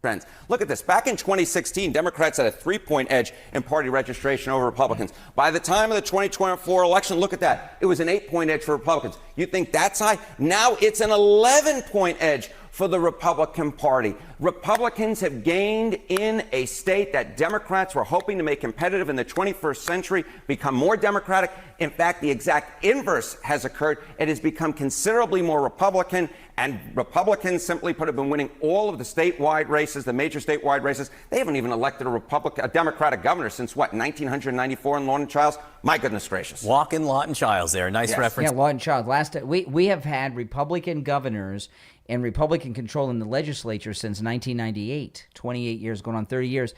Friends, look at this. Back in 2016, Democrats had a 3-point edge in party registration over Republicans. By the time of the 2024 election, look at that. It was an 8-point edge for Republicans. You think that's high? Now it's an 11-point edge for the Republican Party. Republicans have gained in a state that Democrats were hoping to make competitive in the 21st century, become more Democratic. In fact, the exact inverse has occurred. It has become considerably more Republican, and Republicans, simply put, have been winning all of the statewide races, the major statewide races. They haven't even elected a Democratic governor since, 1994 in Lawton Childs? My goodness gracious. Walk-in Lawton Childs there. Nice reference. Yeah, Lawton Childs. We have had Republican governors and Republican control in the legislature since 1998, 28 years, going on 30 years.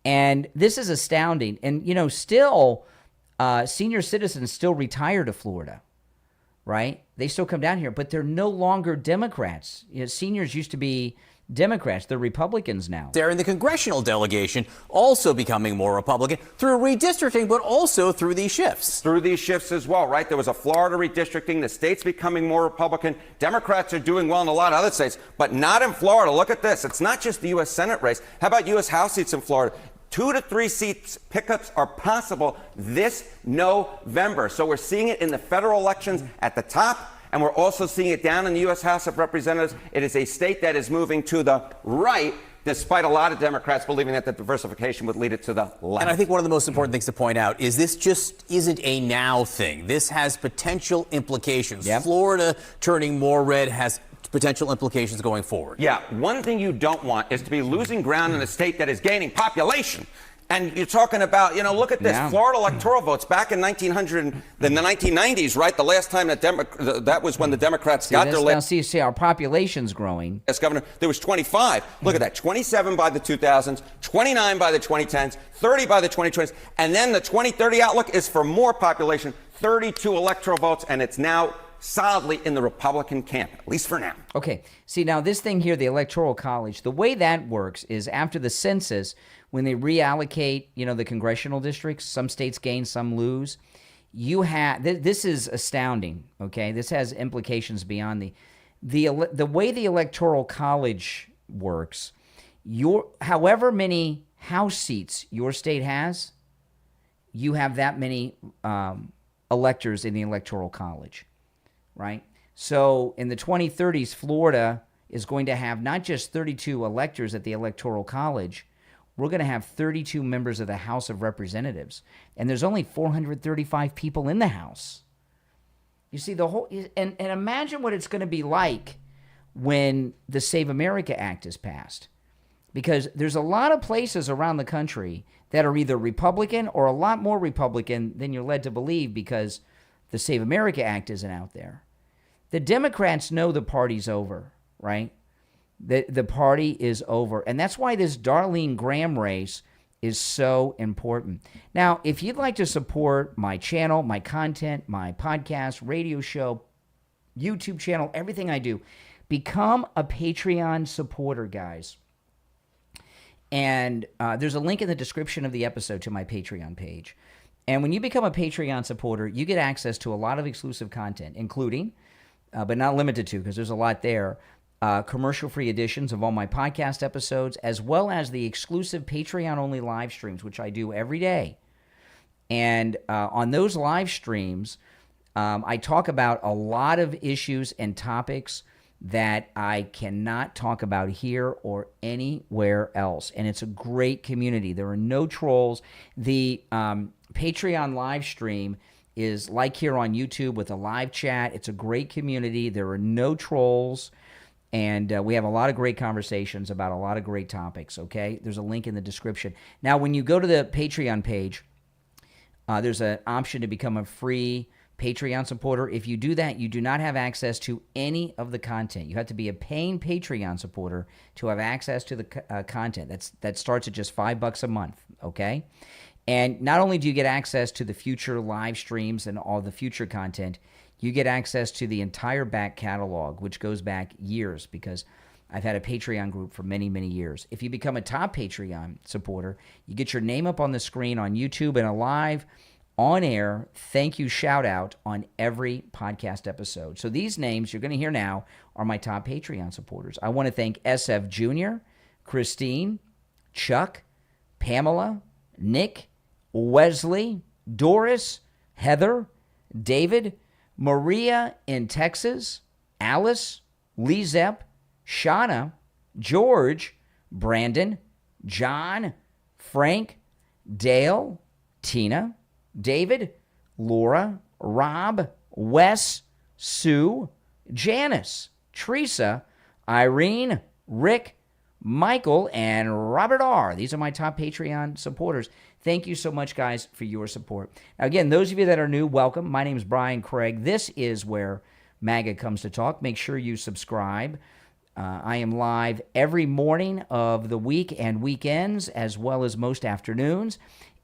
And this is astounding. And, still, senior citizens still retire to Florida, right? They still come down here, but they're no longer Democrats. Seniors used to be Democrats. They're Republicans now. They're in the congressional delegation, also becoming more Republican through redistricting, but also through these shifts. Through these shifts as well, right? There was a Florida redistricting. The state's becoming more Republican. Democrats are doing well in a lot of other states, but not in Florida. Look at this. It's not just the U.S. Senate race. How about U.S. House seats in Florida? 2 to 3 seats pickups are possible this November. So we're seeing it in the federal elections at the top, and we're also seeing it down in the U.S. House of Representatives. It is a state that is moving to the right, despite a lot of Democrats believing that the diversification would lead it to the left. And I think one of the most important things to point out is this just isn't a now thing. This has potential implications. Yep. Florida turning more red has potential implications going forward. Yeah, one thing you don't want is to be losing ground in a state that is gaining population. And you're talking about, look at this. Yeah. Florida electoral votes back in 1900, in the 1990s, right? The last time that was when the Democrats got their last. Now, see, our population's growing. As governor, there was 25. Look at that. 27 by the 2000s, 29 by the 2010s, 30 by the 2020s. And then the 2030 outlook is for more population, 32 electoral votes, and it's now solidly in the Republican camp, at least for now. Okay. See, now this thing here, the Electoral College, the way that works is after the census, when they reallocate, the congressional districts, some states gain, some lose. You have this is astounding. Okay, this has implications beyond the way the Electoral College works. However many House seats your state has, you have that many electors in the Electoral College, right? So in the 2030s, Florida is going to have not just 32 electors at the Electoral College. We're going to have 32 members of the House of Representatives, and there's only 435 people in the House. You see, and imagine what it's going to be like when the Save America Act is passed, because there's a lot of places around the country that are either Republican or a lot more Republican than you're led to believe because the Save America Act isn't out there. The Democrats know the party's over, right? The party is over. And that's why this Darlene Graham race is so important. Now, if you'd like to support my channel, my content, my podcast, radio show, YouTube channel, everything I do, become a Patreon supporter, guys. And there's a link in the description of the episode to my Patreon page. And when you become a Patreon supporter, you get access to a lot of exclusive content, including, but not limited to, because there's a lot there, commercial-free editions of all my podcast episodes, as well as the exclusive Patreon-only live streams, which I do every day. And on those live streams, I talk about a lot of issues and topics that I cannot talk about here or anywhere else. And it's a great community. There are no trolls. The Patreon live stream is like here on YouTube with a live chat. It's a great community. There are no trolls. And we have a lot of great conversations about a lot of great topics, okay? There's a link in the description. Now, when you go to the Patreon page, there's an option to become a free Patreon supporter. If you do that, you do not have access to any of the content. You have to be a paying Patreon supporter to have access to the content. That starts at just $5 a month, okay? And not only do you get access to the future live streams and all the future content, you get access to the entire back catalog, which goes back years because I've had a Patreon group for many, many years. If you become a top Patreon supporter, you get your name up on the screen on YouTube and a live on-air thank you shout-out on every podcast episode. So these names you're going to hear now are my top Patreon supporters. I want to thank SF Jr., Christine, Chuck, Pamela, Nick, Wesley, Doris, Heather, David, Maria in Texas, Alice, Lee Zepp, Shauna, George, Brandon, John, Frank, Dale, Tina, David, Laura, Rob, Wes, Sue, Janice, Teresa, Irene, Rick, Michael, and Robert R. These are my top Patreon supporters. Thank you so much, guys, for your support. Now, again, those of you that are new, welcome. My name is Brian Craig. This is where MAGA comes to talk. Make sure you subscribe. I am live every morning of the week and weekends, as well as most afternoons.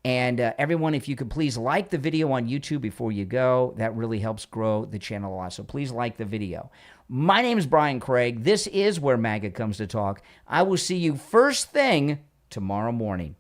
And everyone, if you could please like the video on YouTube before you go, that really helps grow the channel a lot. So please like the video. My name is Brian Craig. This is where MAGA comes to talk. I will see you first thing tomorrow morning.